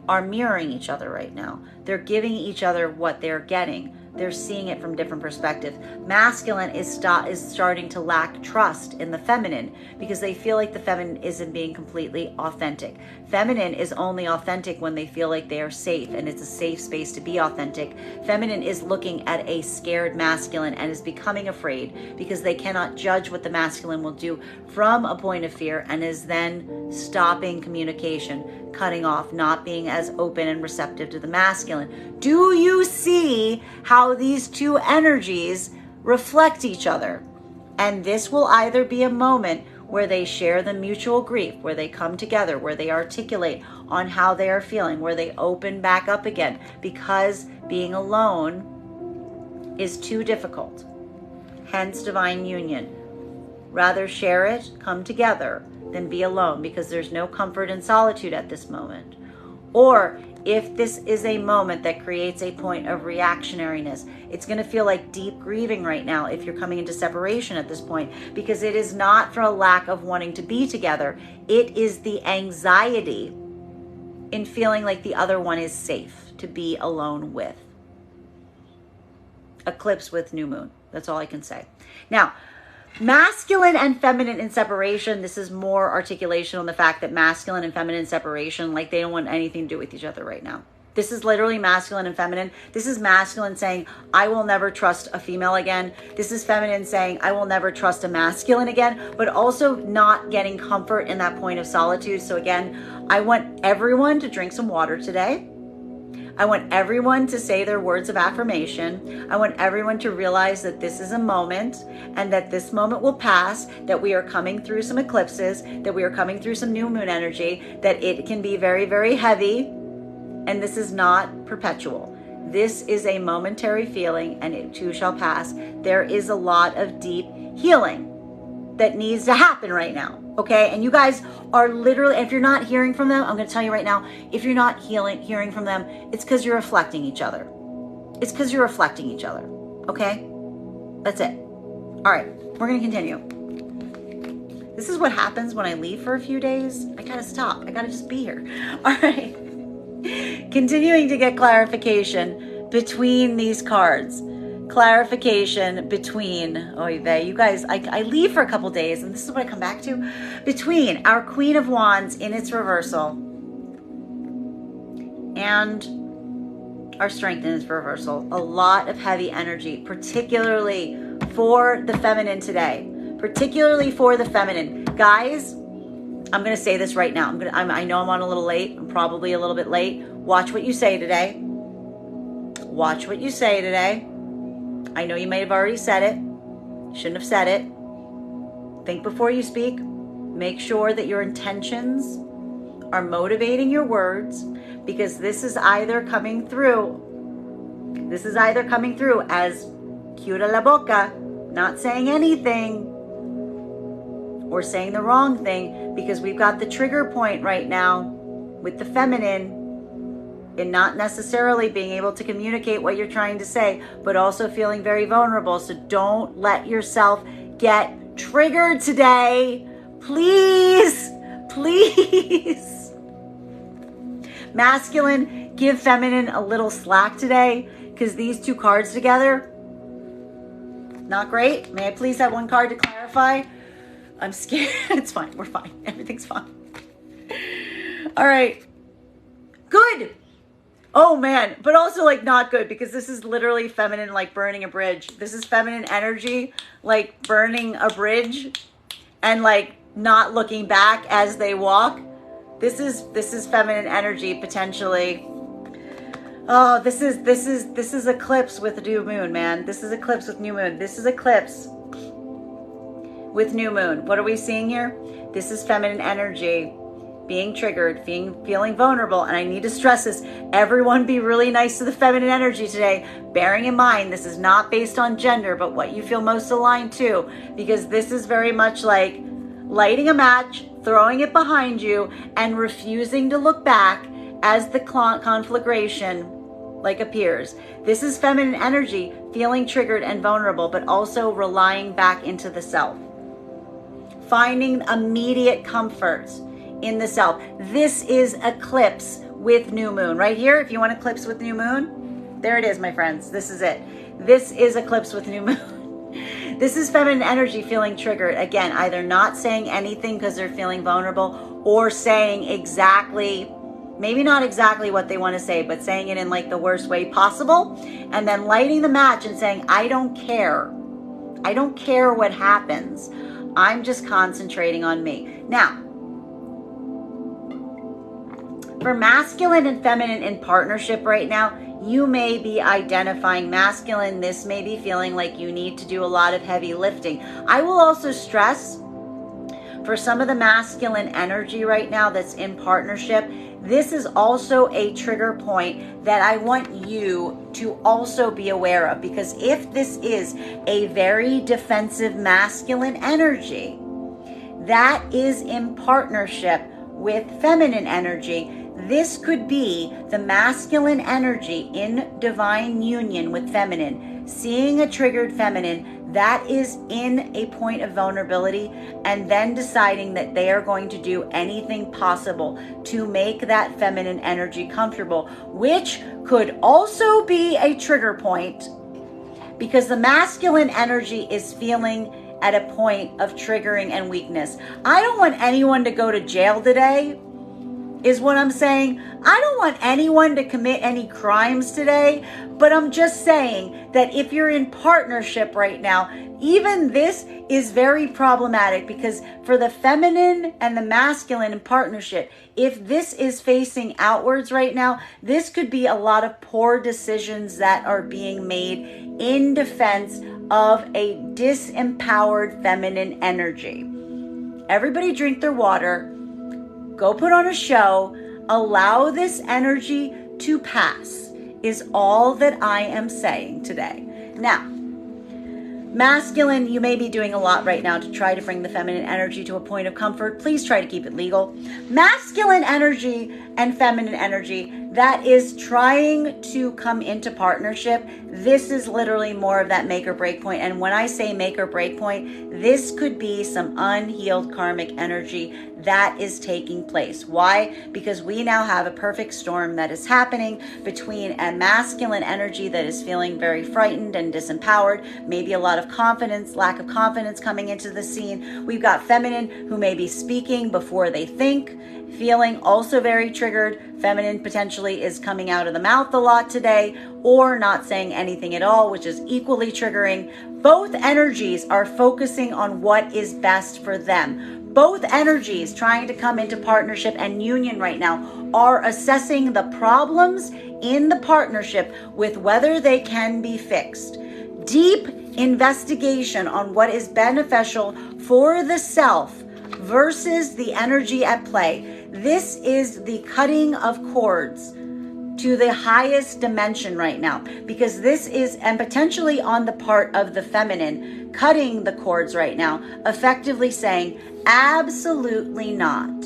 are mirroring each other right now. They're giving each other what they're getting. They're seeing it from different perspectives. Masculine is starting to lack trust in the feminine because they feel like the feminine isn't being completely authentic. Feminine is only authentic when they feel like they are safe, and it's a safe space to be authentic. Feminine is looking at a scared masculine and is becoming afraid because they cannot judge what the masculine will do from a point of fear, and is then stopping communication, cutting off, not being as open and receptive to the masculine. Do you see how these two energies reflect each other? And this will either be a moment where they share the mutual grief, where they come together, where they articulate on how they are feeling, where they open back up again, because being alone is too difficult. Hence divine union. Rather share it, come together, than be alone, because there's no comfort in solitude at this moment. Or if this is a moment that creates a point of reactionariness, it's going to feel like deep grieving right now if you're coming into separation at this point, because it is not for a lack of wanting to be together. It is the anxiety in feeling like the other one is safe to be alone with. Eclipse with new moon. That's all I can say. Now, masculine and feminine in separation, this is more articulation on the fact that masculine and feminine separation, like they don't want anything to do with each other right now. This is literally masculine and feminine. This is masculine saying, I will never trust a female again. This is feminine saying, I will never trust a masculine again, but also not getting comfort in that point of solitude. So again, I want everyone to drink some water today. I want everyone to say their words of affirmation. I want everyone to realize that this is a moment, and that this moment will pass, that we are coming through some eclipses, that we are coming through some new moon energy, that it can be very, very heavy, and this is not perpetual. This is a momentary feeling, and it too shall pass. There is a lot of deep healing that needs to happen right now. Okay, and you guys are literally, if you're not hearing from them, I'm going to tell you right now, if you're not hearing from them, it's because you're reflecting each other. It's because you're reflecting each other. Okay, that's it. All right, we're going to continue. This is what happens when I leave for a few days. I got to stop. I got to just be here. All right, continuing to get clarification between these cards. Clarification between, you guys, I leave for a couple days, and this is what I come back to. Between our Queen of Wands in its reversal and our strength in its reversal. A lot of heavy energy, particularly for the feminine today. Particularly for the feminine. Guys, I'm going to say this right now. I know I'm on a little late. I'm probably a little bit late. Watch what you say today. Watch what you say today. I know you may have already said it. Shouldn't have said it. Think before you speak. Make sure that your intentions are motivating your words, because this is either coming through as cura la boca, not saying anything, or saying the wrong thing, because we've got the trigger point right now with the feminine in not necessarily being able to communicate what you're trying to say, but also feeling very vulnerable. So don't let yourself get triggered today. Please, please. Masculine, give feminine a little slack today, because these two cards together, not great. May I please have one card to clarify? I'm scared. It's fine. We're fine. Everything's fine. All right. Good. Oh man. But also like not good, because this is literally feminine, like burning a bridge. This is feminine energy, like burning a bridge and like not looking back as they walk. This is feminine energy potentially. Oh, this is eclipse with new moon, man. This is eclipse with new moon. This is eclipse with new moon. What are we seeing here? This is feminine energy being triggered, feeling vulnerable. And I need to stress this. Everyone be really nice to the feminine energy today, bearing in mind this is not based on gender, but what you feel most aligned to, because this is very much like lighting a match, throwing it behind you, and refusing to look back as the conflagration like appears. This is feminine energy feeling triggered and vulnerable, but also relying back into the self. Finding immediate comfort in the self. This is eclipse with new moon. Right here, if you want eclipse with new moon, there it is, my friends. This is it. This is eclipse with new moon. This is feminine energy feeling triggered. Again, either not saying anything because they're feeling vulnerable, or saying exactly, maybe not exactly what they want to say, but saying it in like the worst way possible. And then lighting the match and saying, I don't care. I don't care what happens. I'm just concentrating on me. Now, for masculine and feminine in partnership right now, you may be identifying masculine. This may be feeling like you need to do a lot of heavy lifting. I will also stress, for some of the masculine energy right now that's in partnership, this is also a trigger point that I want you to also be aware of, because if this is a very defensive masculine energy that is in partnership with feminine energy, this could be the masculine energy in divine union with feminine, seeing a triggered feminine that is in a point of vulnerability, and then deciding that they are going to do anything possible to make that feminine energy comfortable, which could also be a trigger point, because the masculine energy is feeling at a point of triggering and weakness. I don't want anyone to go to jail today, is what I'm saying. I don't want anyone to commit any crimes today, but I'm just saying that if you're in partnership right now, even this is very problematic, because for the feminine and the masculine in partnership, if this is facing outwards right now, this could be a lot of poor decisions that are being made in defense of a disempowered feminine energy. Everybody drink their water. Go put on a show, allow this energy to pass, is all that I am saying today. Now, masculine, you may be doing a lot right now to try to bring the feminine energy to a point of comfort. Please try to keep it legal. Masculine energy and feminine energy that is trying to come into partnership, this is literally more of that make or break point. And when I say make or break point, this could be some unhealed karmic energy that is taking place. Why? Because we now have a perfect storm that is happening between a masculine energy that is feeling very frightened and disempowered, maybe a lot of confidence, lack of confidence coming into the scene. We've got feminine who may be speaking before they think, feeling also very triggered, Feminine potentially is coming out of the mouth a lot today, or not saying anything at all, which is equally triggering. Both energies are focusing on what is best for them. Both energies trying to come into partnership and union right now are assessing the problems in the partnership with whether they can be fixed. Deep investigation on what is beneficial for the self versus the energy at play. This is the cutting of cords to the highest dimension right now, because this is, and potentially on the part of the feminine, cutting the cords right now, effectively saying, absolutely not.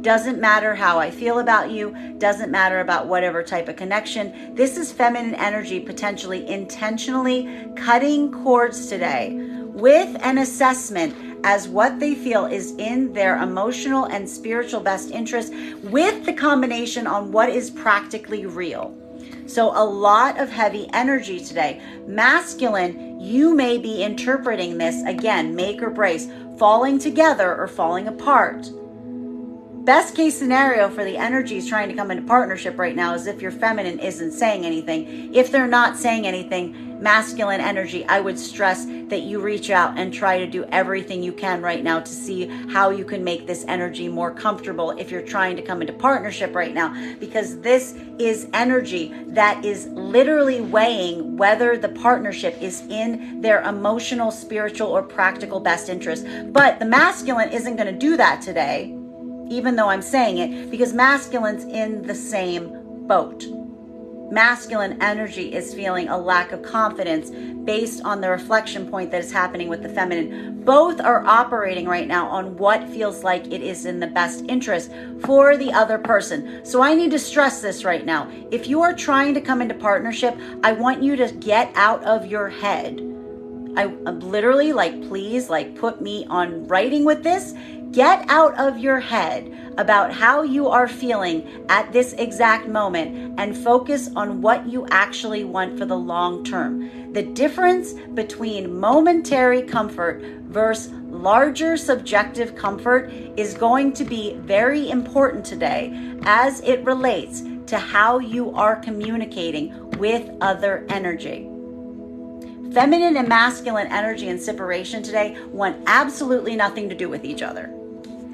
Doesn't matter how I feel about you, doesn't matter about whatever type of connection. This is feminine energy potentially intentionally cutting cords today with an assessment as what they feel is in their emotional and spiritual best interest, with the combination on what is practically real. So a lot of heavy energy today. Masculine, you may be interpreting this, again, make or brace, falling together or falling apart. Best case scenario for the energies trying to come into partnership right now is if your feminine isn't saying anything. If they're not saying anything, masculine energy, I would stress that you reach out and try to do everything you can right now to see how you can make this energy more comfortable if you're trying to come into partnership right now, because this is energy that is literally weighing whether the partnership is in their emotional, spiritual, or practical best interest. But the masculine isn't going to do that today, even though I'm saying it, because masculine's in the same boat. Masculine energy is feeling a lack of confidence based on the reflection point that is happening with the feminine. Both are operating right now on what feels like it is in the best interest for the other person. So I need to stress this right now. If you are trying to come into partnership, I want you to get out of your head. I'm literally please, put me on writing with this. Get out of your head about how you are feeling at this exact moment and focus on what you actually want for the long term. The difference between momentary comfort versus larger subjective comfort is going to be very important today as it relates to how you are communicating with other energy. Feminine and masculine energy and separation today want absolutely nothing to do with each other.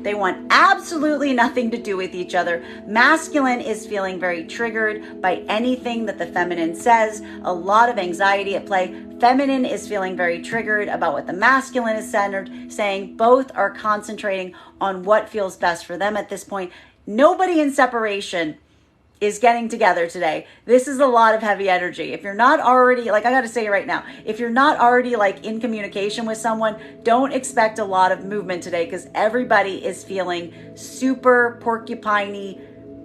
They want absolutely nothing to do with each other. Masculine is feeling very triggered by anything that the feminine says, a lot of anxiety at play. Feminine is feeling very triggered about what the masculine is saying. Both are concentrating on what feels best for them at this point. Nobody in separation is getting together today. This is a lot of heavy energy. If you're not already, I gotta say right now, if you're not already in communication with someone, don't expect a lot of movement today, because everybody is feeling super porcupine-y,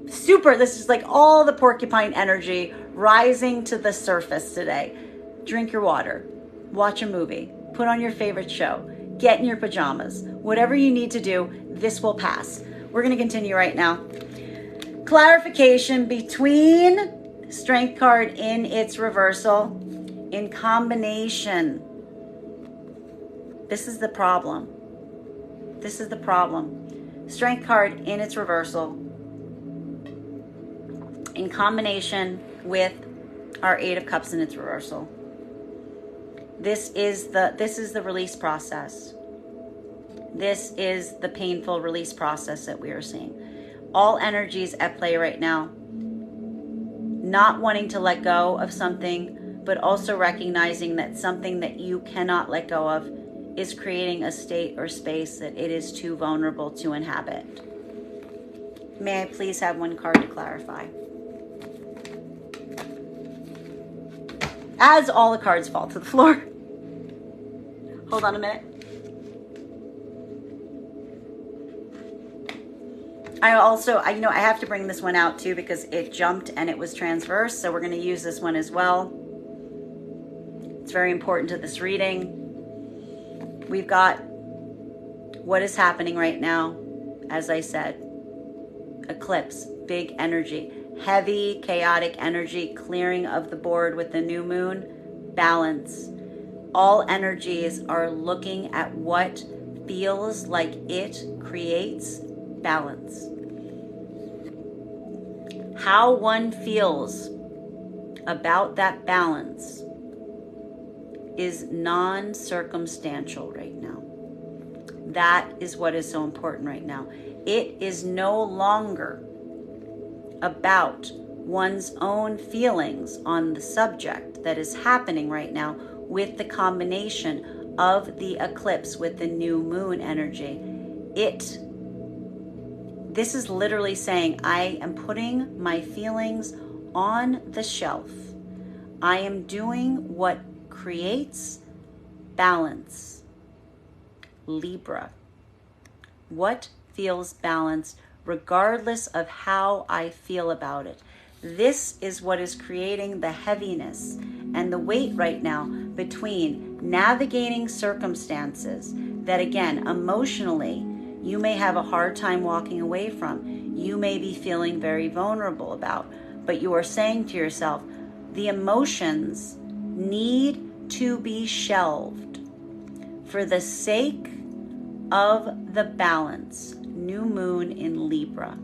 this is all the porcupine energy rising to the surface today. Drink your water, watch a movie, put on your favorite show, get in your pajamas, whatever you need to do, this will pass. We're gonna continue right now. Clarification between Strength card in its reversal in combination. This is the problem. This is the problem. Strength card in its reversal in combination with our Eight of Cups in its reversal. This is the release process. This is the painful release process that we are seeing. All energies at play right now. Not wanting to let go of something, but also recognizing that something that you cannot let go of is creating a state or space that it is too vulnerable to inhabit. May I please have one card to clarify? As all the cards fall to the floor. Hold on a minute. I have to bring this one out too because it jumped and it was transverse. So we're going to use this one as well. It's very important to this reading. We've got what is happening right now. As I said, eclipse, big energy, heavy, chaotic energy, clearing of the board with the new moon, balance. All energies are looking at what feels like it creates balance. how one feels about that balance is non-circumstantial right now. That is what is so important right now. It is no longer about one's own feelings on the subject that is happening right now with the combination of the eclipse with the new moon energy. This is literally saying, I am putting my feelings on the shelf. I am doing what creates balance. Libra. What feels balanced regardless of how I feel about it? This is what is creating the heaviness and the weight right now between navigating circumstances that, again, emotionally, you may have a hard time walking away from. You may be feeling very vulnerable about, but you are saying to yourself, the emotions need to be shelved for the sake of the balance. New moon in Libra.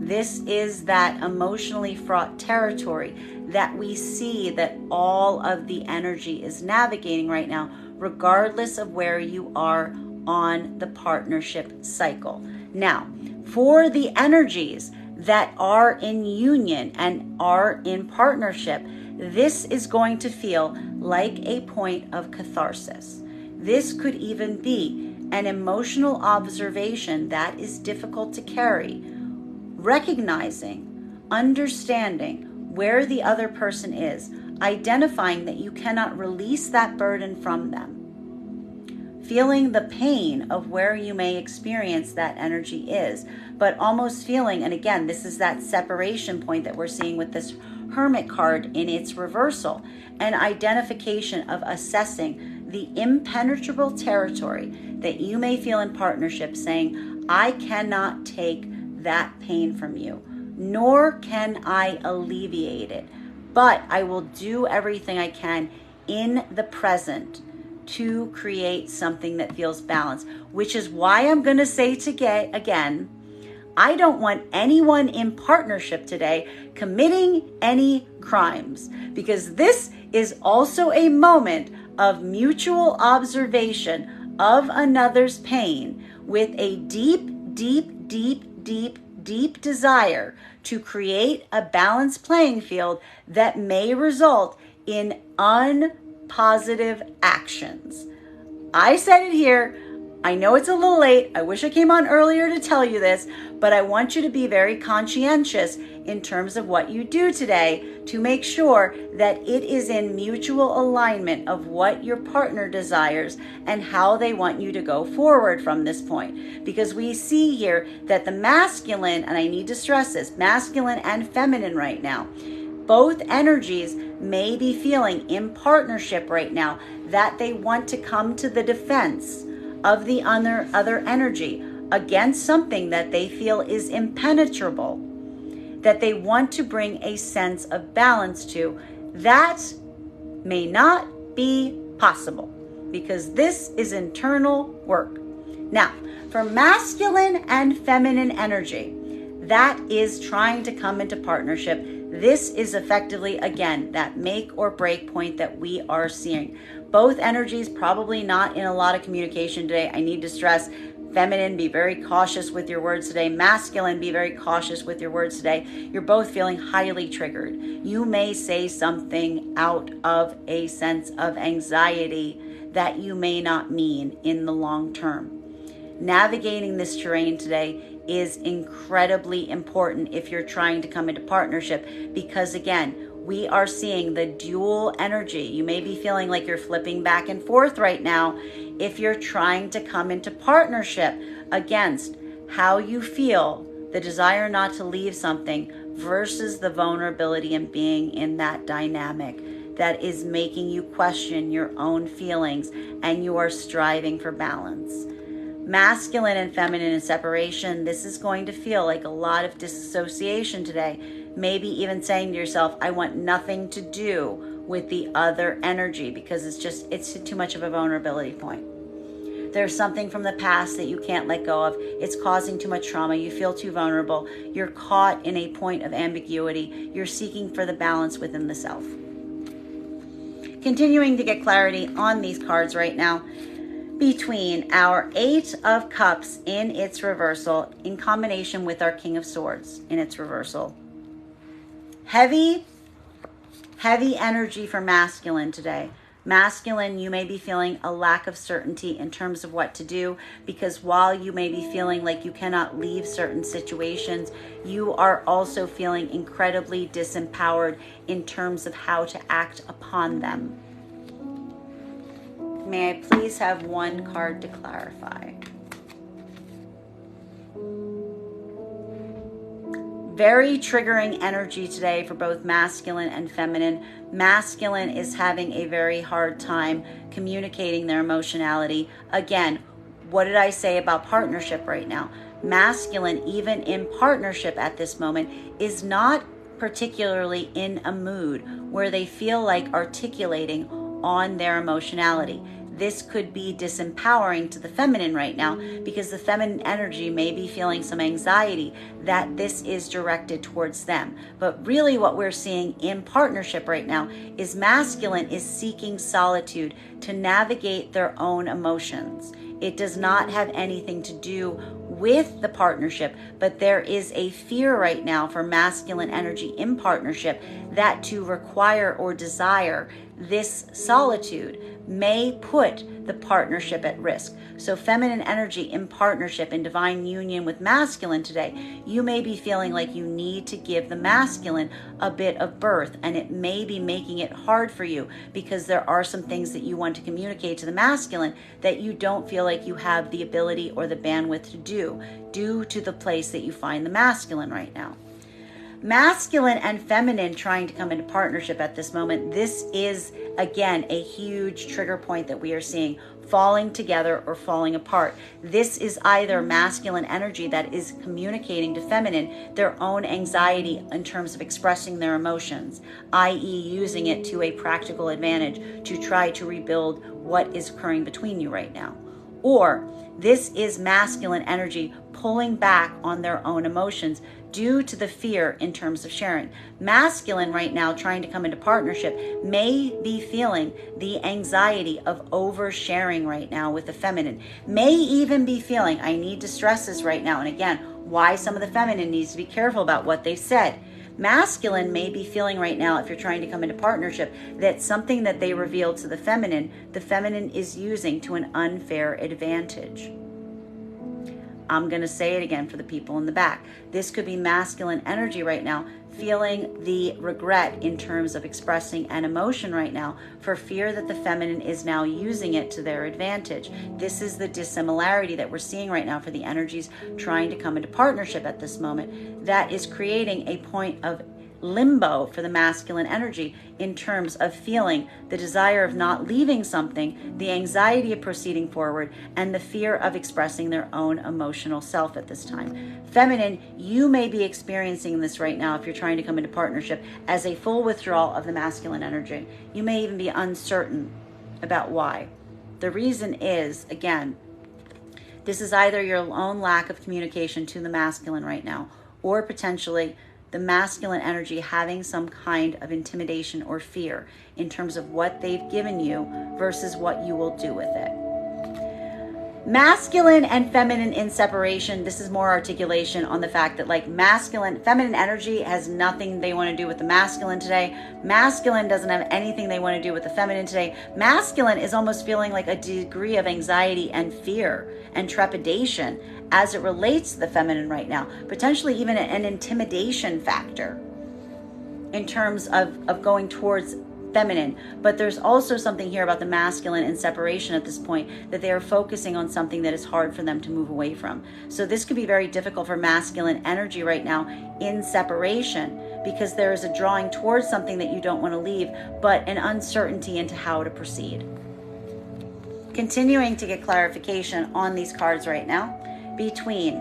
This is that emotionally fraught territory that we see that all of the energy is navigating right now, regardless of where you are on the partnership cycle. Now, for the energies that are in union and are in partnership, this is going to feel like a point of catharsis. This could even be an emotional observation that is difficult to carry, recognizing, understanding where the other person is, identifying that you cannot release that burden from them, feeling the pain of where you may experience that energy is, but almost feeling, and again, this is that separation point that we're seeing with this Hermit card in its reversal, an identification of assessing the impenetrable territory that you may feel in partnership, saying, I cannot take that pain from you, nor can I alleviate it, but I will do everything I can in the present to create something that feels balanced, which is why I'm going to say again, I don't want anyone in partnership today committing any crimes, because this is also a moment of mutual observation of another's pain with a deep desire to create a balanced playing field that may result in unpositive actions. I said it here. I know it's a little late. I wish I came on earlier to tell you this, but I want you to be very conscientious in terms of what you do today to make sure that it is in mutual alignment of what your partner desires and how they want you to go forward from this point. Because we see here that the masculine, and I need to stress this, masculine and feminine right now, both energies may be feeling in partnership right now that they want to come to the defense of the other energy against something that they feel is impenetrable, that they want to bring a sense of balance to. That may not be possible because this is internal work. Now, for masculine and feminine energy, that is trying to come into partnership. This is effectively, again, that make or break point that we are seeing. Both energies probably not in a lot of communication today. I need to stress, feminine, be very cautious with your words today. Masculine, be very cautious with your words today. You're both feeling highly triggered. You may say something out of a sense of anxiety that you may not mean in the long term. Navigating this terrain today is incredibly important if you're trying to come into partnership, because again, we are seeing the dual energy. You may be feeling like you're flipping back and forth right now if you're trying to come into partnership against how you feel, the desire not to leave something versus the vulnerability and being in that dynamic that is making you question your own feelings and you are striving for balance. Masculine and feminine in separation, this is going to feel like a lot of disassociation today. Maybe even saying to yourself, I want nothing to do with the other energy because it's too much of a vulnerability point. There's something from the past that you can't let go of. It's causing too much trauma. You feel too vulnerable. You're caught in a point of ambiguity. You're seeking for the balance within the self. Continuing to get clarity on these cards right now, between our Eight of Cups in its reversal in combination with our King of Swords in its reversal. Heavy energy for masculine today. Masculine, you may be feeling a lack of certainty in terms of what to do, because while you may be feeling like you cannot leave certain situations, you are also feeling incredibly disempowered in terms of how to act upon them. May I please have one card to clarify? Very triggering energy today for both masculine and feminine. Masculine is having a very hard time communicating their emotionality. Again, what did I say about partnership right now? Masculine, even in partnership at this moment, is not particularly in a mood where they feel like articulating on their emotionality. This could be disempowering to the feminine right now, because the feminine energy may be feeling some anxiety that this is directed towards them. But really what we're seeing in partnership right now is masculine is seeking solitude to navigate their own emotions. It does not have anything to do with the partnership, but there is a fear right now for masculine energy in partnership that to require or desire this solitude may put the partnership at risk. So feminine energy in partnership, in divine union with masculine today, you may be feeling like you need to give the masculine a bit of birth, and it may be making it hard for you because there are some things that you want to communicate to the masculine that you don't feel like you have the ability or the bandwidth to do, due to the place that you find the masculine right now. Masculine and feminine trying to come into partnership at this moment. This is, again, a huge trigger point that we are seeing, falling together or falling apart. This is either masculine energy that is communicating to feminine their own anxiety in terms of expressing their emotions, i.e. using it to a practical advantage to try to rebuild what is occurring between you right now. Or this is masculine energy pulling back on their own emotions due to the fear in terms of sharing. Masculine right now trying to come into partnership may be feeling the anxiety of oversharing right now with the feminine. May even be feeling, I need to stress this right now, and again, why some of the feminine needs to be careful about what they've said. Masculine may be feeling right now, if you're trying to come into partnership, that something that they revealed to the feminine is using to an unfair advantage. I'm going to say it again for the people in the back. This could be masculine energy right now, feeling the regret in terms of expressing an emotion right now for fear that the feminine is now using it to their advantage. This is the dissimilarity that we're seeing right now for the energies trying to come into partnership at this moment. That is creating a point of limbo for the masculine energy in terms of feeling the desire of not leaving something, the anxiety of proceeding forward, and the fear of expressing their own emotional self at this time. Feminine, you may be experiencing this right now if you're trying to come into partnership as a full withdrawal of the masculine energy. You may even be uncertain about why. The reason is, again, this is either your own lack of communication to the masculine right now, or potentially the masculine energy having some kind of intimidation or fear in terms of what they've given you versus what you will do with it. Masculine and feminine in separation, this is more articulation on the fact that feminine energy has nothing they want to do with the masculine today. Masculine doesn't have anything they want to do with the feminine today. Masculine is almost feeling like a degree of anxiety and fear and trepidation as it relates to the feminine right now. Potentially even an intimidation factor in terms of going towards feminine. But there's also something here about the masculine in separation at this point, that they are focusing on something that is hard for them to move away from. So this could be very difficult for masculine energy right now in separation, because there is a drawing towards something that you don't want to leave, but an uncertainty into how to proceed. Continuing to get clarification on these cards right now, between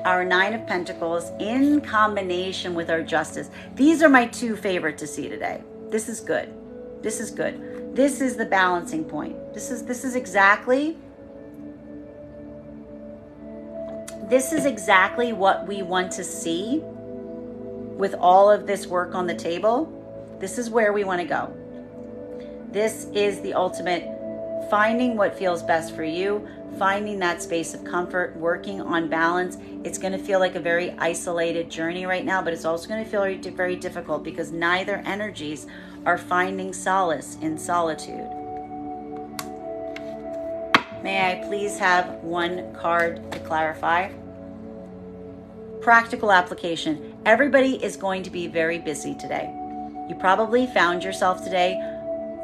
our Nine of Pentacles in combination with our Justice. These are my two favorite to see today. This is good. This is good. This is the balancing point. This is exactly this is exactly what we want to see with all of this work on the table. This is where we want to go. This is the ultimate finding what feels best for you, finding that space of comfort, working on balance. It's going to feel like a very isolated journey right now, but it's also going to feel very difficult because neither energies are finding solace in solitude. May I please have one card to clarify? Practical application. Everybody is going to be very busy today. You probably found yourself today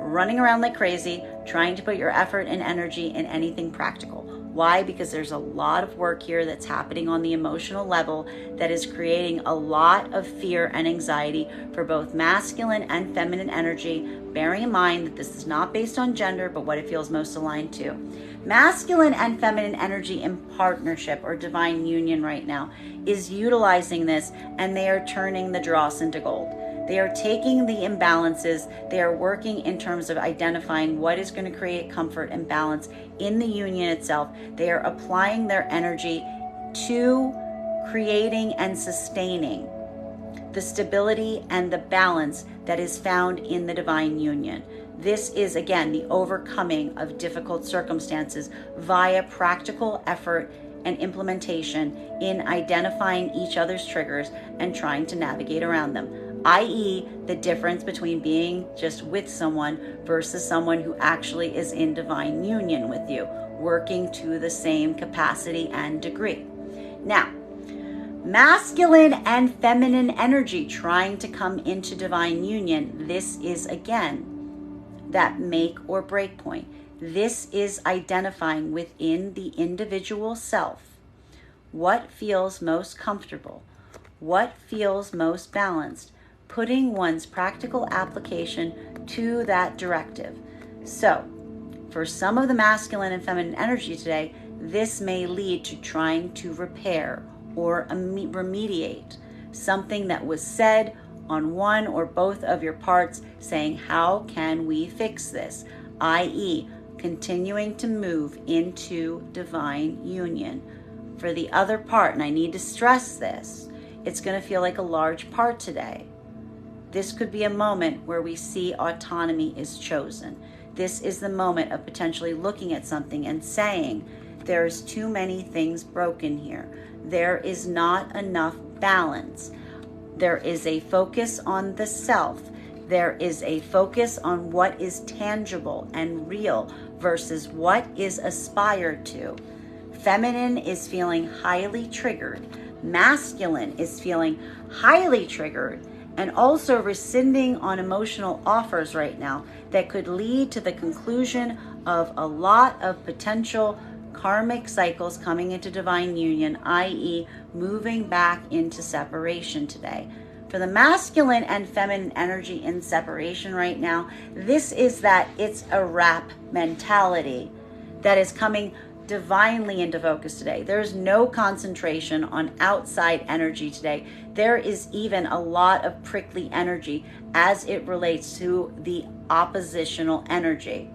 running around like crazy, trying to put your effort and energy in anything practical. Why? Because there's a lot of work here that's happening on the emotional level that is creating a lot of fear and anxiety for both masculine and feminine energy, bearing in mind that this is not based on gender, but what it feels most aligned to. Masculine and feminine energy in partnership or divine union right now is utilizing this, and they are turning the dross into gold. They are taking the imbalances, they are working in terms of identifying what is going to create comfort and balance in the union itself. They are applying their energy to creating and sustaining the stability and the balance that is found in the divine union. This is, again, the overcoming of difficult circumstances via practical effort and implementation in identifying each other's triggers and trying to navigate around them, i.e. the difference between being just with someone versus someone who actually is in divine union with you, working to the same capacity and degree. Now, masculine and feminine energy trying to come into divine union, this is again that make or break point. This is identifying within the individual self what feels most comfortable, what feels most balanced, putting one's practical application to that directive. So, for some of the masculine and feminine energy today, this may lead to trying to repair or remediate something that was said on one or both of your parts, saying, how can we fix this? i.e., continuing to move into divine union. For the other part, and I need to stress this, it's going to feel like a large part today. This could be a moment where we see autonomy is chosen. This is the moment of potentially looking at something and saying, there's too many things broken here. There is not enough balance. There is a focus on the self. There is a focus on what is tangible and real versus what is aspired to. Feminine is feeling highly triggered. Masculine is feeling highly triggered and also rescinding on emotional offers right now that could lead to the conclusion of a lot of potential karmic cycles coming into divine union, i.e. moving back into separation today. For the masculine and feminine energy in separation right now, this is that it's a wrap mentality that is coming divinely into focus today. There's no concentration on outside energy today. There is even a lot of prickly energy as it relates to the oppositional energy.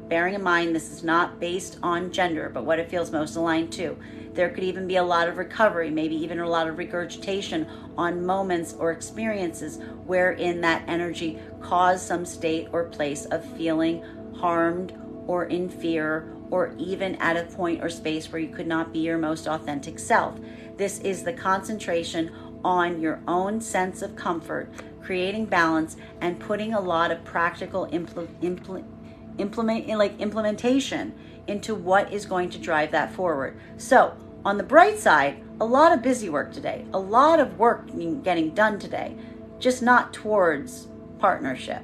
Bearing in mind, this is not based on gender, but what it feels most aligned to. There could even be a lot of recovery, maybe even a lot of regurgitation on moments or experiences wherein that energy caused some state or place of feeling harmed or in fear, or even at a point or space where you could not be your most authentic self. This is the concentration on your own sense of comfort, creating balance, and putting a lot of practical implementation into what is going to drive that forward. So, on the bright side, a lot of busy work today, a lot of work getting done today, just not towards partnership.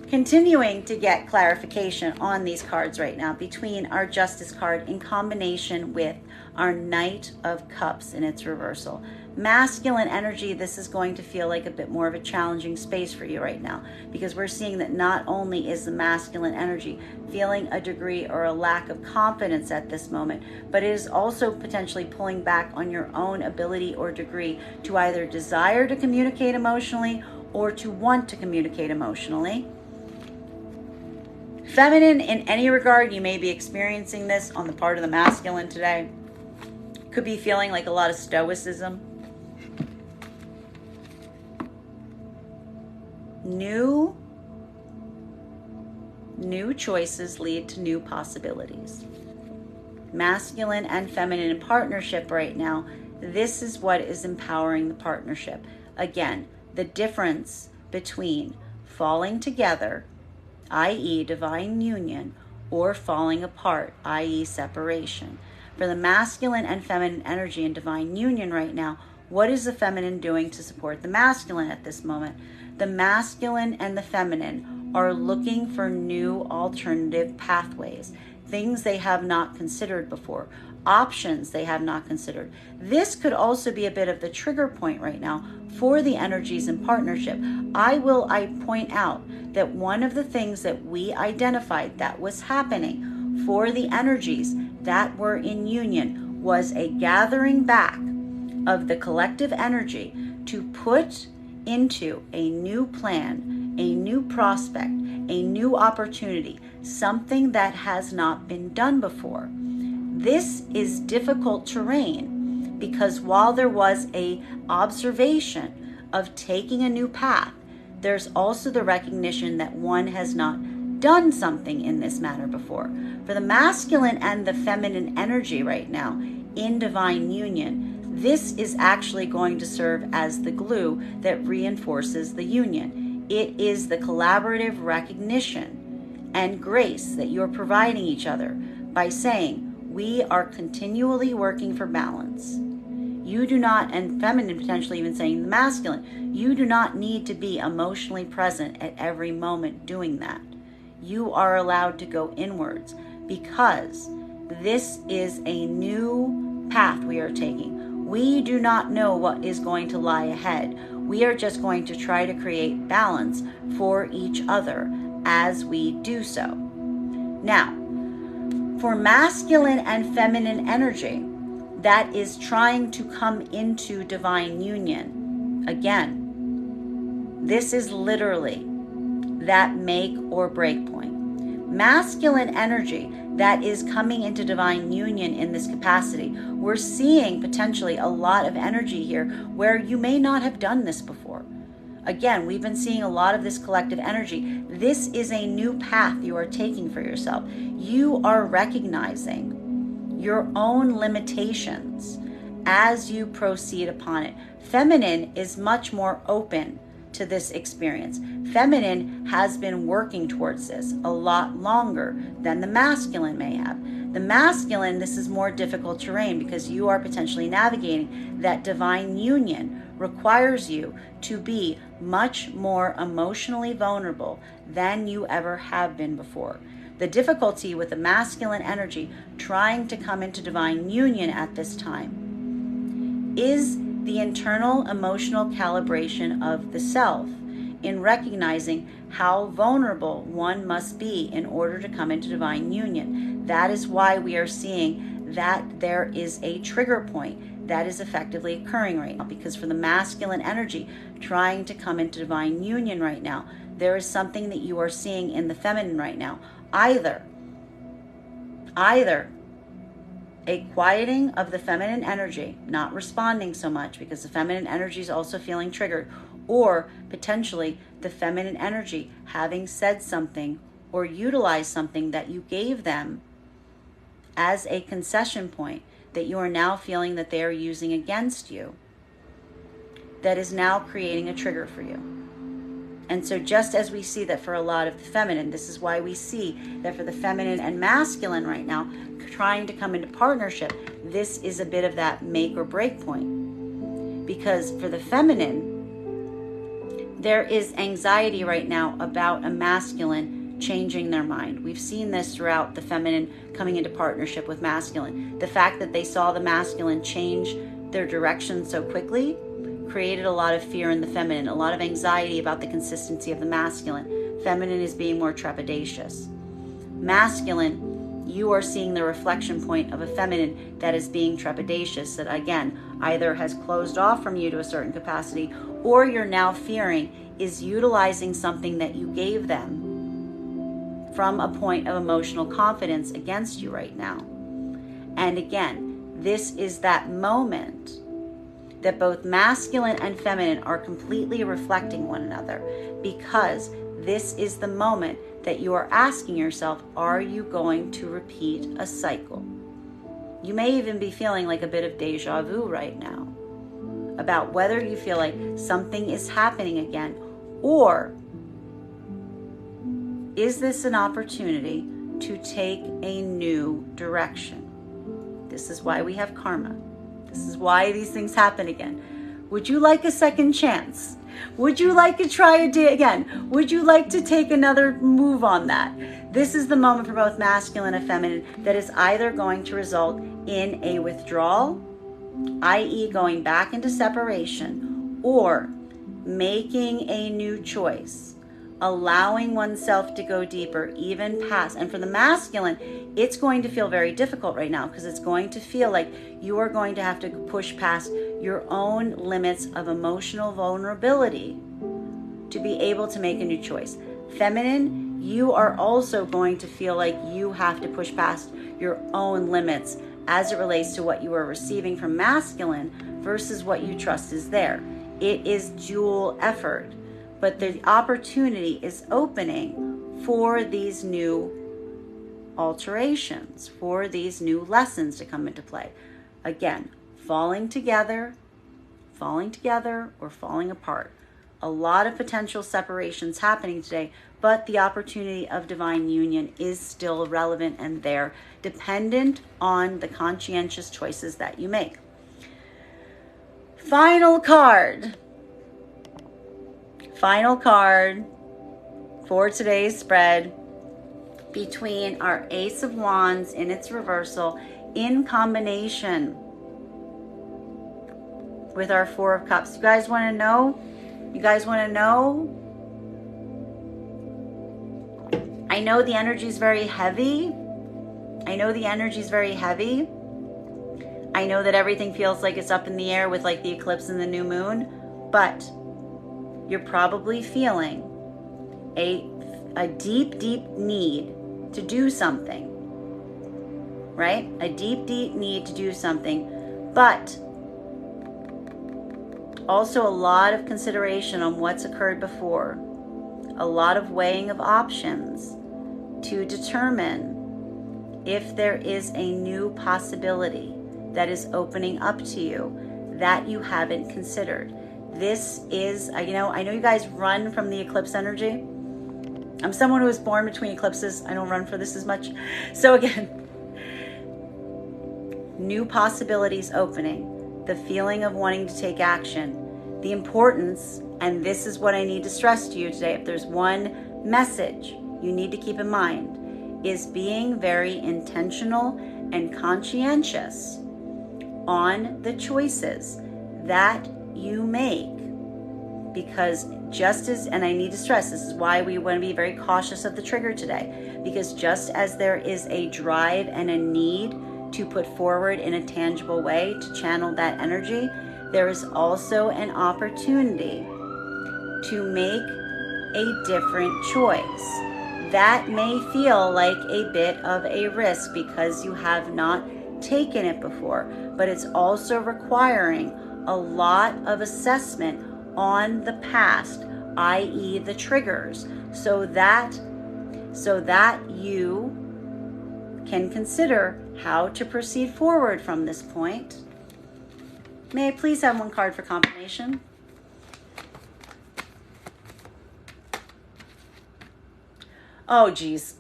Continuing to get clarification on these cards right now between our Justice card in combination with our Knight of Cups in its reversal. Masculine energy, this is going to feel like a bit more of a challenging space for you right now, because we're seeing that not only is the masculine energy feeling a degree or a lack of confidence at this moment, but it is also potentially pulling back on your own ability or degree to either desire to communicate emotionally or to want to communicate emotionally. Feminine, in any regard, you may be experiencing this on the part of the masculine today. Could be feeling like a lot of stoicism. New choices lead to new possibilities. Masculine and feminine in partnership right now, this is what is empowering the partnership. Again, the difference between falling together, i.e. divine union, or falling apart, i.e. separation. For the masculine and feminine energy in divine union right now, what is the feminine doing to support the masculine at this moment? The masculine and the feminine are looking for new alternative pathways, things they have not considered before, options they have not considered. This could also be a bit of the trigger point right now for the energies in partnership. I point out that one of the things that we identified that was happening for the energies that were in union was a gathering back of the collective energy to put into a new plan, a new prospect, a new opportunity, something that has not been done before. This is difficult terrain because while there was a observation of taking a new path, there's also the recognition that one has not done something in this manner before. For the masculine and the feminine energy right now in divine union, this is actually going to serve as the glue that reinforces the union. It is the collaborative recognition and grace that you're providing each other by saying, we are continually working for balance. You do not, and feminine potentially even saying the masculine, you do not need to be emotionally present at every moment doing that. You are allowed to go inwards because this is a new path we are taking. We do not know what is going to lie ahead. We are just going to try to create balance for each other as we do so. Now, for masculine and feminine energy that is trying to come into divine union, again, this is literally that make or break point. Masculine energy that is coming into divine union in this capacity, we're seeing potentially a lot of energy here where you may not have done this before. Again, we've been seeing a lot of this collective energy. This is a new path you are taking for yourself. You are recognizing your own limitations as you proceed upon it. Feminine is much more open to this experience. Feminine has been working towards this a lot longer than the masculine may have. The masculine, this is more difficult terrain because you are potentially navigating that divine union requires you to be much more emotionally vulnerable than you ever have been before. The difficulty with the masculine energy trying to come into divine union at this time is the internal emotional calibration of the self in recognizing how vulnerable one must be in order to come into divine union. That is why we are seeing that there is a trigger point that is effectively occurring right now, because for the masculine energy trying to come into divine union right now, there is something that you are seeing in the feminine right now. Either a quieting of the feminine energy, not responding so much because the feminine energy is also feeling triggered, or potentially the feminine energy having said something or utilized something that you gave them as a concession point that you are now feeling that they are using against you, that is now creating a trigger for you. And so just as we see that for a lot of the feminine, this is why we see that for the feminine and masculine right now, trying to come into partnership, this is a bit of that make or break point. Because for the feminine, there is anxiety right now about a masculine changing their mind. We've seen this throughout the feminine coming into partnership with masculine. The fact that they saw the masculine change their direction so quickly created a lot of fear in the feminine, a lot of anxiety about the consistency of the masculine. Feminine is being more trepidatious. Masculine, you are seeing the reflection point of a feminine that is being trepidatious, that again, either has closed off from you to a certain capacity, or you're now fearing is utilizing something that you gave them from a point of emotional confidence against you right now. And again, this is that moment that both masculine and feminine are completely reflecting one another, because this is the moment that you are asking yourself, are you going to repeat a cycle? You may even be feeling like a bit of deja vu right now about whether you feel like something is happening again, or is this an opportunity to take a new direction? This is why we have karma. This is why these things happen again. Would you like a second chance? Would you like to try a day again? Would you like to take another move on that? This is the moment for both masculine and feminine that is either going to result in a withdrawal, i.e. going back into separation, or making a new choice, allowing oneself to go deeper, even past. And for the masculine, it's going to feel very difficult right now, because it's going to feel like you are going to have to push past your own limits of emotional vulnerability to be able to make a new choice. Feminine, you are also going to feel like you have to push past your own limits as it relates to what you are receiving from masculine versus what you trust is there. It is dual effort, but the opportunity is opening for these new alterations, for these new lessons to come into play. Again, falling together, or falling apart. A lot of potential separations happening today, but the opportunity of divine union is still relevant and there, dependent on the conscientious choices that you make. Final card for today's spread, between our Ace of Wands in its reversal in combination with our Four of Cups. You guys want to know? I know the energy is very heavy. I know that everything feels like it's up in the air with like the eclipse and the new moon, but you're probably feeling a deep need to do something, right? A deep need to do something, but also a lot of consideration on what's occurred before, a lot of weighing of options to determine if there is a new possibility that is opening up to you that you haven't considered. This is, I know you guys run from the eclipse energy. I'm someone who was born between eclipses. I don't run for this as much. So again, new possibilities opening, the feeling of wanting to take action, the importance, and this is what I need to stress to you today. If there's one message you need to keep in mind, is being very intentional and conscientious on the choices that you make. Because just as, and I need to stress, this is why we want to be very cautious of the trigger today, because just as there is a drive and a need to put forward in a tangible way to channel that energy, there is also an opportunity to make a different choice. That may feel like a bit of a risk because you have not taken it before, but it's also requiring a lot of assessment on the past, i.e. the triggers, so that you can consider how to proceed forward from this point. May I please have one card for confirmation? Oh, geez.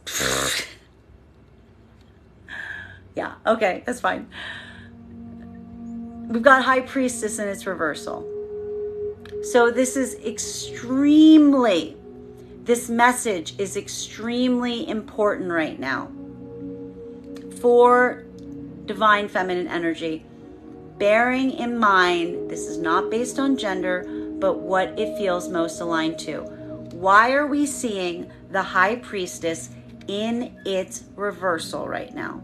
Yeah, okay, that's fine. We've got High Priestess in its reversal. So this message is extremely important right now for divine feminine energy. Bearing in mind, this is not based on gender, but what it feels most aligned to. Why are we seeing the High Priestess in its reversal right now?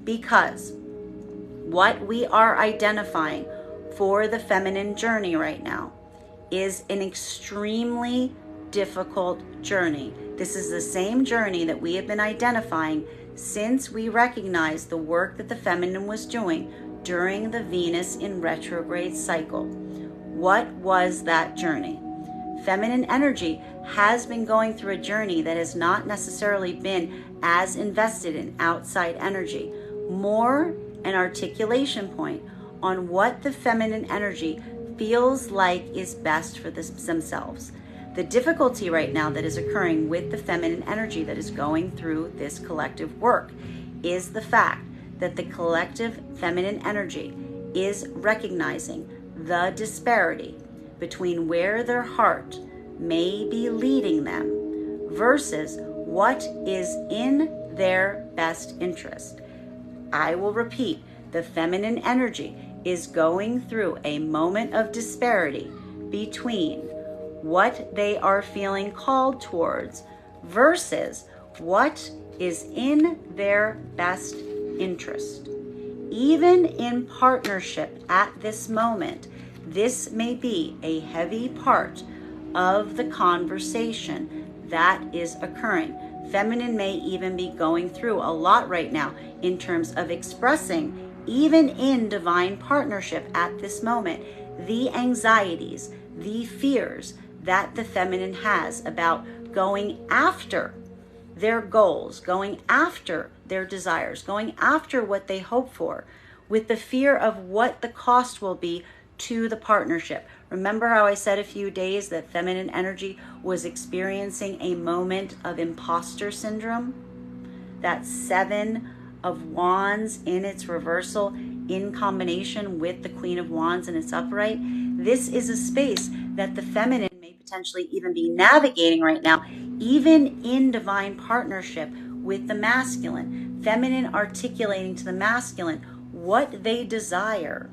Because what we are identifying for the feminine journey right now is an extremely difficult journey. This is the same journey that we have been identifying since we recognized the work that the feminine was doing during the Venus in retrograde cycle. What was that journey? Feminine energy has been going through a journey that has not necessarily been as invested in outside energy. More an articulation point on what the feminine energy feels like is best for themselves. The difficulty right now that is occurring with the feminine energy that is going through this collective work is the fact that the collective feminine energy is recognizing the disparity between where their heart may be leading them versus what is in their best interest. I will repeat, the feminine energy is going through a moment of disparity between what they are feeling called towards versus what is in their best interest. Even in partnership at this moment, this may be a heavy part of the conversation that is occurring. Feminine may even be going through a lot right now in terms of expressing, even in divine partnership at this moment, the anxieties, the fears that the feminine has about going after their goals, going after their desires, going after what they hope for, with the fear of what the cost will be to the partnership. Remember how I said a few days that feminine energy was experiencing a moment of imposter syndrome? That 7 of Wands in its reversal in combination with the Queen of Wands in its upright. This is a space that the feminine may potentially even be navigating right now, even in divine partnership with the masculine. Feminine articulating to the masculine what they desire,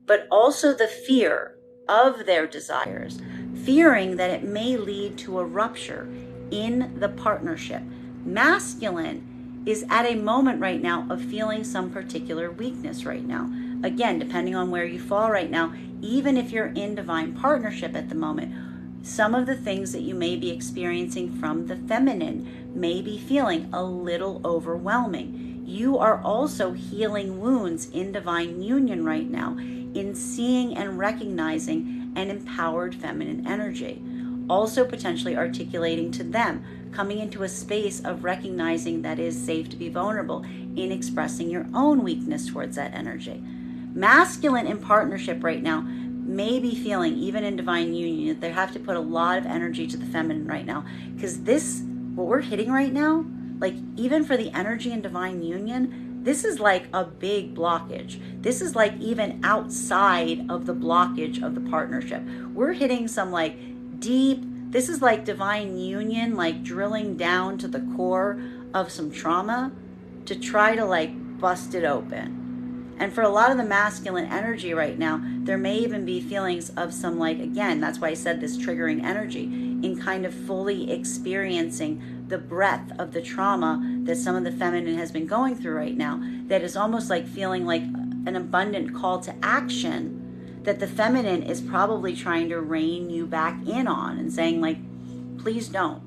but also the fear of their desires, fearing that it may lead to a rupture in the partnership. Masculine is at a moment right now of feeling some particular weakness right now. Again, depending on where you fall right now, even if you're in divine partnership at the moment, some of the things that you may be experiencing from the feminine may be feeling a little overwhelming. You are also healing wounds in divine union right now, in seeing and recognizing an empowered feminine energy. Also potentially articulating to them, coming into a space of recognizing that it is safe to be vulnerable in expressing your own weakness towards that energy. Masculine in partnership right now may be feeling, even in divine union, that they have to put a lot of energy to the feminine right now, because this, what we're hitting right now, like even for the energy in divine union, this is like a big blockage. This is like even outside of the blockage of the partnership. We're hitting some like deep, this is like divine union, like drilling down to the core of some trauma to try to like bust it open. And for a lot of the masculine energy right now, there may even be feelings of some like, again, that's why I said this triggering energy, in kind of fully experiencing the breadth of the trauma that some of the feminine has been going through right now, that is almost like feeling like an abundant call to action that the feminine is probably trying to rein you back in on and saying like, please don't,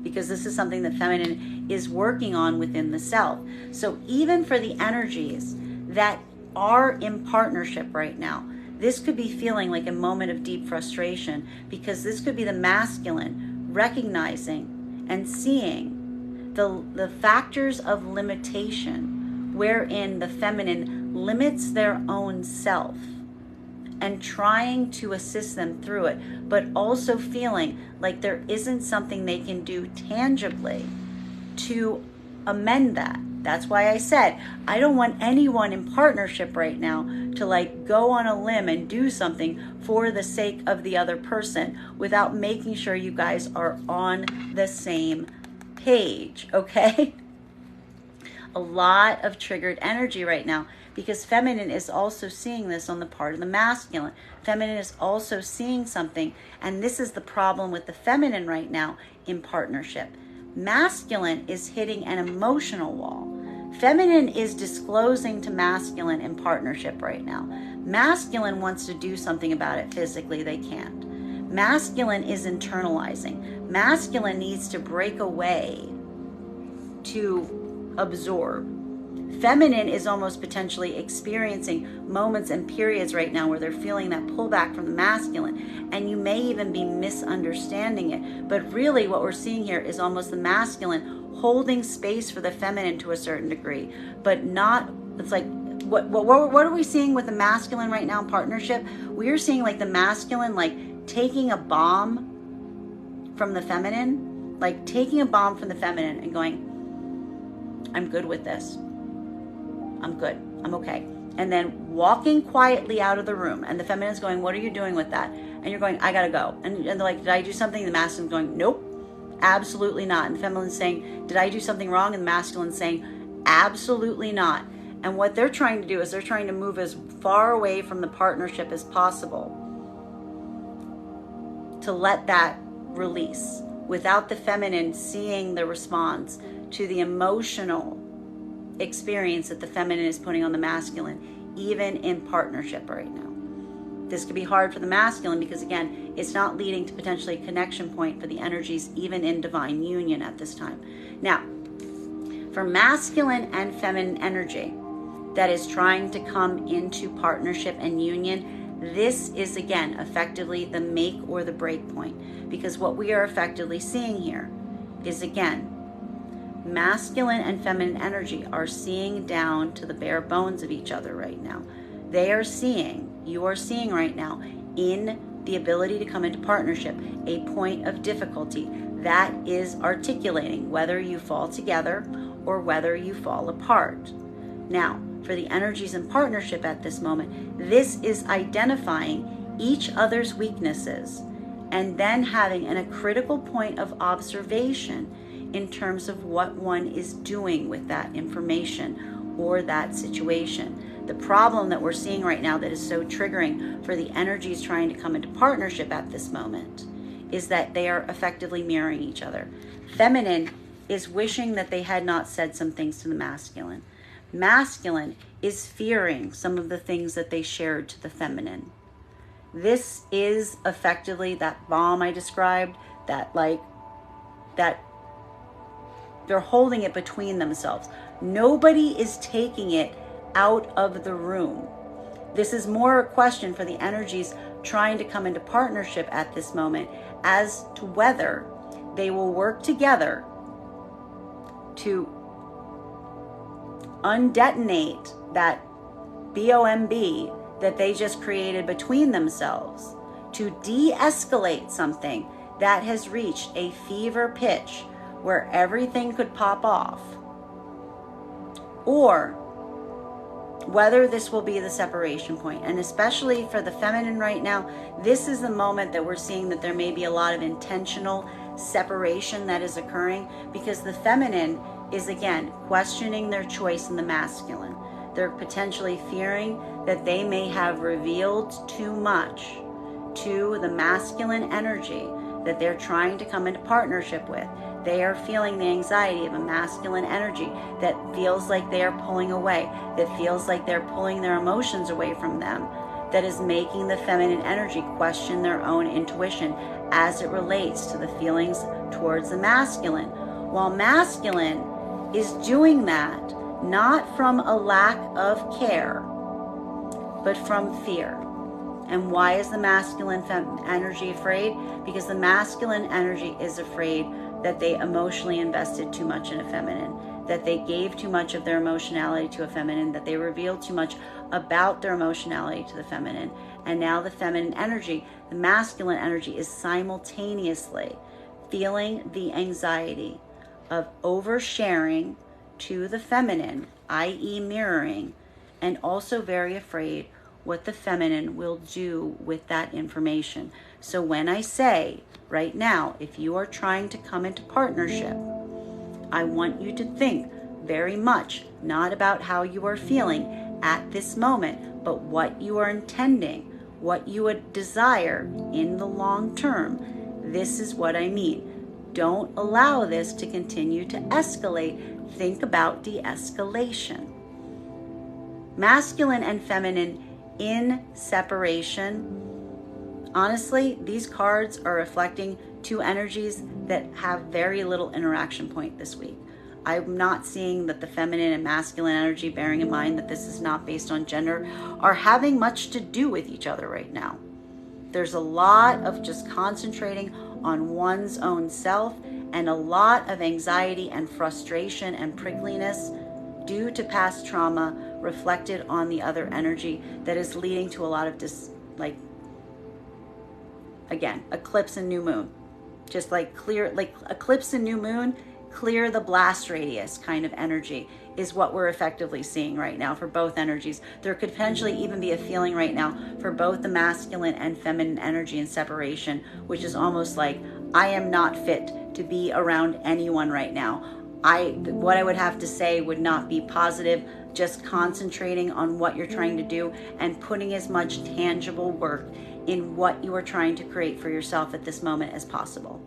because this is something that feminine is working on within the self. So even for the energies that are in partnership right now, this could be feeling like a moment of deep frustration, because this could be the masculine recognizing and seeing the factors of limitation wherein the feminine limits their own self and trying to assist them through it, but also feeling like there isn't something they can do tangibly to amend that. That's why I said I don't want anyone in partnership right now to like go on a limb and do something for the sake of the other person without making sure you guys are on the same page, okay? A lot of triggered energy right now, because feminine is also seeing this on the part of the masculine. Feminine is also seeing something, and this is the problem with the feminine right now in partnership. Masculine is hitting an emotional wall. Feminine is disclosing to masculine in partnership right now. Masculine wants to do something about it physically, they can't. Masculine is internalizing. Masculine needs to break away to absorb. Feminine is almost potentially experiencing moments and periods right now where they're feeling that pullback from the masculine, and you may even be misunderstanding it. But really what we're seeing here is almost the masculine holding space for the feminine to a certain degree, but not, it's like, what are we seeing with the masculine right now in partnership? We are seeing like the masculine, like taking a bomb from the feminine, like taking a bomb from the feminine and going, I'm good with this. I'm good. I'm okay. And then walking quietly out of the room, and the feminine's going, what are you doing with that? And you're going, I gotta go. And they're like, did I do something? The masculine's going, nope, absolutely not. And the feminine's saying, did I do something wrong? And the masculine's saying, absolutely not. And what they're trying to do is they're trying to move as far away from the partnership as possible to let that release without the feminine seeing the response to the emotional experience that the feminine is putting on the masculine, even in partnership right now. This could be hard for the masculine because, again, it's not leading to potentially a connection point for the energies, even in divine union at this time. Now, for masculine and feminine energy that is trying to come into partnership and union, this is, again, effectively the make or the break point, because what we are effectively seeing here is, again, masculine and feminine energy are seeing down to the bare bones of each other right now. They are seeing, you are seeing right now, in the ability to come into partnership, a point of difficulty that is articulating whether you fall together or whether you fall apart. Now, for the energies in partnership at this moment, this is identifying each other's weaknesses and then having a critical point of observation in terms of what one is doing with that information or that situation. The problem that we're seeing right now that is so triggering for the energies trying to come into partnership at this moment is that they are effectively mirroring each other. Feminine is wishing that they had not said some things to the masculine. Masculine is fearing some of the things that they shared to the feminine. This is effectively that bomb I described, that they're holding it between themselves. Nobody is taking it out of the room. This is more a question for the energies trying to come into partnership at this moment as to whether they will work together to undetonate that BOMB that they just created between themselves, to de-escalate something that has reached a fever pitch where everything could pop off, or whether this will be the separation point. And especially for the feminine right now, this is the moment that we're seeing that there may be a lot of intentional separation that is occurring, because the feminine is, again, questioning their choice in the masculine. They're potentially fearing that they may have revealed too much to the masculine energy that they're trying to come into partnership with. They are feeling the anxiety of a masculine energy that feels like they are pulling away, that feels like they're pulling their emotions away from them, that is making the feminine energy question their own intuition as it relates to the feelings towards the masculine. While masculine is doing that not from a lack of care, but from fear. And why is the masculine energy afraid? Because the masculine energy is afraid that they emotionally invested too much in a feminine, that they gave too much of their emotionality to a feminine, that they revealed too much about their emotionality to the feminine. And now the feminine energy, the masculine energy, is simultaneously feeling the anxiety of oversharing to the feminine, i.e. mirroring, and also very afraid what the feminine will do with that information. So when I say right now, if you are trying to come into partnership, I want you to think very much not about how you are feeling at this moment, but what you are intending, what you would desire in the long term. This is what I mean. Don't allow this to continue to escalate. Think about de-escalation. Masculine and feminine in separation. Honestly, these cards are reflecting two energies that have very little interaction point this week. I'm not seeing that the feminine and masculine energy, bearing in mind that this is not based on gender, are having much to do with each other right now. There's a lot of just concentrating on one's own self and a lot of anxiety and frustration and prickliness due to past trauma reflected on the other energy that is leading to a lot of again, eclipse and new moon. Just like clear, like eclipse and new moon, clear the blast radius kind of energy is what we're effectively seeing right now for both energies. There could potentially even be a feeling right now for both the masculine and feminine energy in separation, which is almost like, I am not fit to be around anyone right now. What I would have to say would not be positive, just concentrating on what you're trying to do and putting as much tangible work in what you are trying to create for yourself at this moment as possible.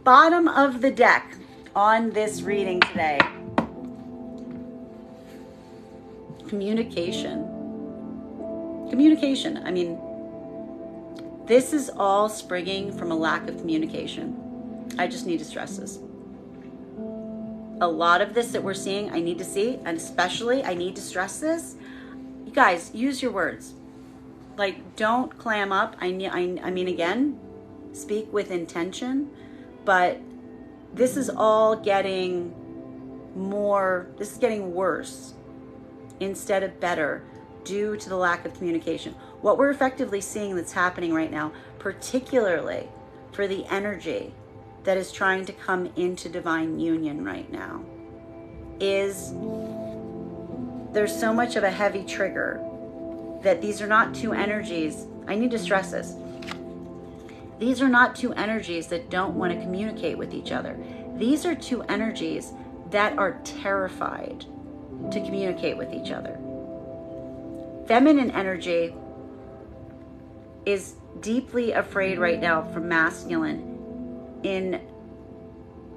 Bottom of the deck on this reading today. Communication. Communication. I mean, this is all springing from a lack of communication. I just need to stress this. A lot of this that we're seeing, I need to see, and especially I need to stress this. You guys, use your words. Like, don't clam up. I mean, again, speak with intention, but this is all getting this is getting worse instead of better due to the lack of communication. What we're effectively seeing that's happening right now, particularly for the energy that is trying to come into divine union right now, is there's so much of a heavy trigger that these are not two energies. I need to stress this. These are not two energies that don't want to communicate with each other. These are two energies that are terrified to communicate with each other. Feminine energy is deeply afraid right now from masculine, in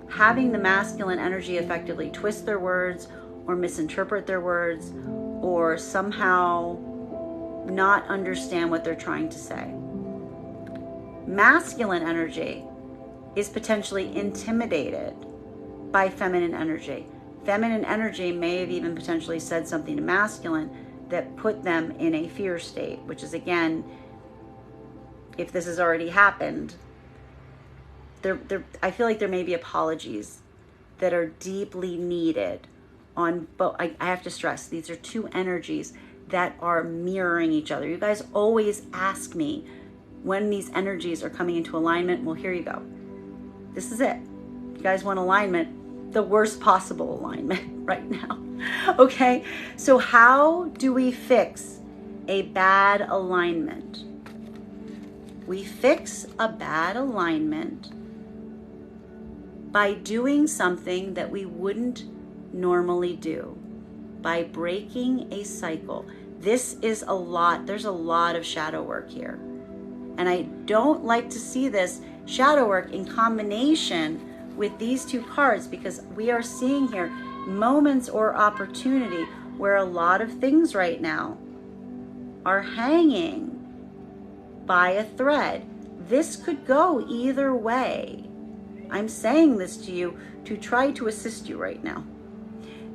having the masculine energy effectively twist their words or misinterpret their words or somehow not understand what they're trying to say. Masculine energy is potentially intimidated by feminine energy. Feminine energy may have even potentially said something to masculine that put them in a fear state, which is, again, if this has already happened, I feel like there may be apologies that are deeply needed on both. I have to stress, these are two energies that are mirroring each other. You guys always ask me when these energies are coming into alignment. Well, here you go. This is it. You guys want alignment, the worst possible alignment right now. Okay, so how do we fix a bad alignment? We fix a bad alignment by doing something that we wouldn't normally do, by breaking a cycle. This is a lot. There's a lot of shadow work here. And I don't like to see this shadow work in combination with these two cards, because we are seeing here moments or opportunity where a lot of things right now are hanging by a thread. This could go either way. I'm saying this to you to try to assist you right now.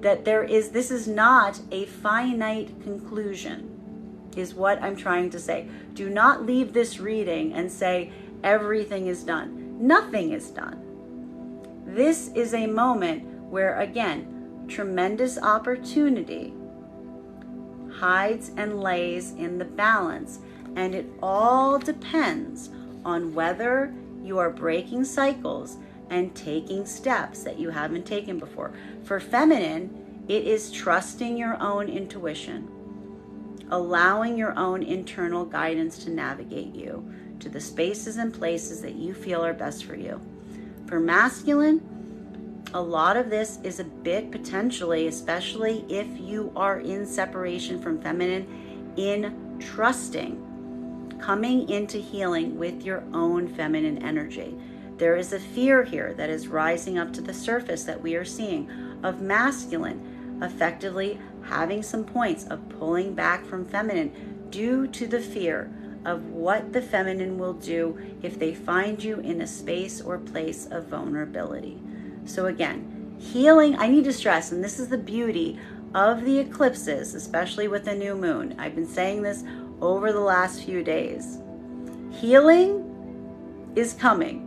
That this is not a finite conclusion, is what I'm trying to say. Do not leave this reading and say everything is done. Nothing is done. This is a moment where, again, tremendous opportunity hides and lays in the balance, and it all depends on whether you are breaking cycles and taking steps that you haven't taken before. For feminine, it is trusting your own intuition, allowing your own internal guidance to navigate you to the spaces and places that you feel are best for you. For masculine, a lot of this is a bit potentially, especially if you are in separation from feminine, in trusting, coming into healing with your own feminine energy. There is a fear here that is rising up to the surface that we are seeing of masculine effectively having some points of pulling back from feminine due to the fear of what the feminine will do if they find you in a space or place of vulnerability. So again, healing, I need to stress, and this is the beauty of the eclipses, especially with the new moon. I've been saying this over the last few days. Healing is coming.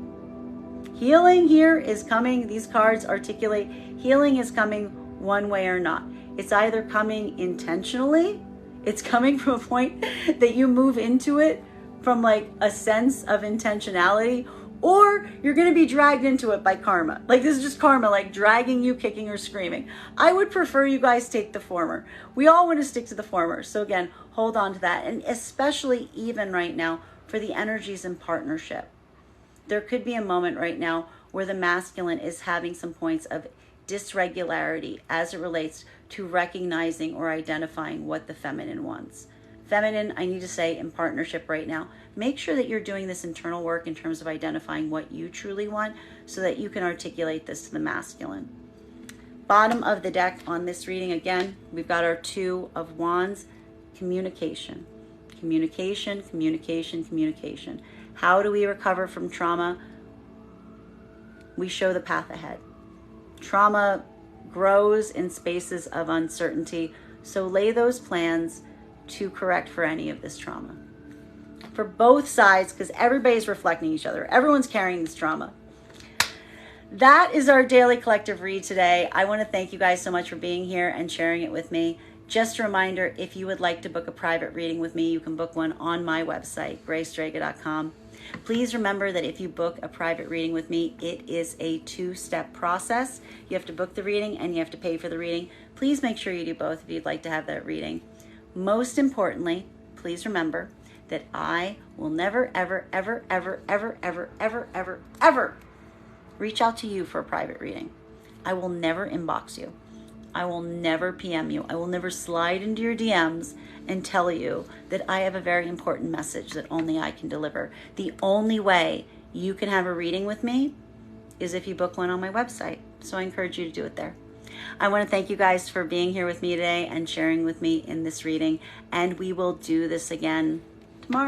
Healing here is coming. These cards articulate healing is coming one way or not. It's either coming intentionally, it's coming from a point that you move into it from like a sense of intentionality, or you're going to be dragged into it by karma. Like this is just karma, like dragging you, kicking or screaming. I would prefer you guys take the former. We all want to stick to the former. So again, hold on to that. And especially even right now for the energies in partnership. There could be a moment right now where the masculine is having some points of dysregularity as it relates to recognizing or identifying what the feminine wants. Feminine, I need to say, in partnership right now, make sure that you're doing this internal work in terms of identifying what you truly want so that you can articulate this to the masculine. Bottom of the deck on this reading, again, we've got our Two of Wands, communication. Communication, communication, communication. How do we recover from trauma? We show the path ahead. Trauma grows in spaces of uncertainty, so lay those plans to correct for any of this trauma. For both sides, because everybody's reflecting each other. Everyone's carrying this trauma. That is our daily collective read today. I want to thank you guys so much for being here and sharing it with me. Just a reminder, if you would like to book a private reading with me, you can book one on my website, Strega.com. Please remember that if you book a private reading with me, it is a two-step process. You have to book the reading and you have to pay for the reading. Please make sure you do both if you'd like to have that reading. Most importantly, please remember that I will never, ever, ever, ever, ever, ever, ever, ever, ever reach out to you for a private reading. I will never inbox you. I will never PM you. I will never slide into your DMs and tell you that I have a very important message that only I can deliver. The only way you can have a reading with me is if you book one on my website. So I encourage you to do it there. I want to thank you guys for being here with me today and sharing with me in this reading. And we will do this again tomorrow.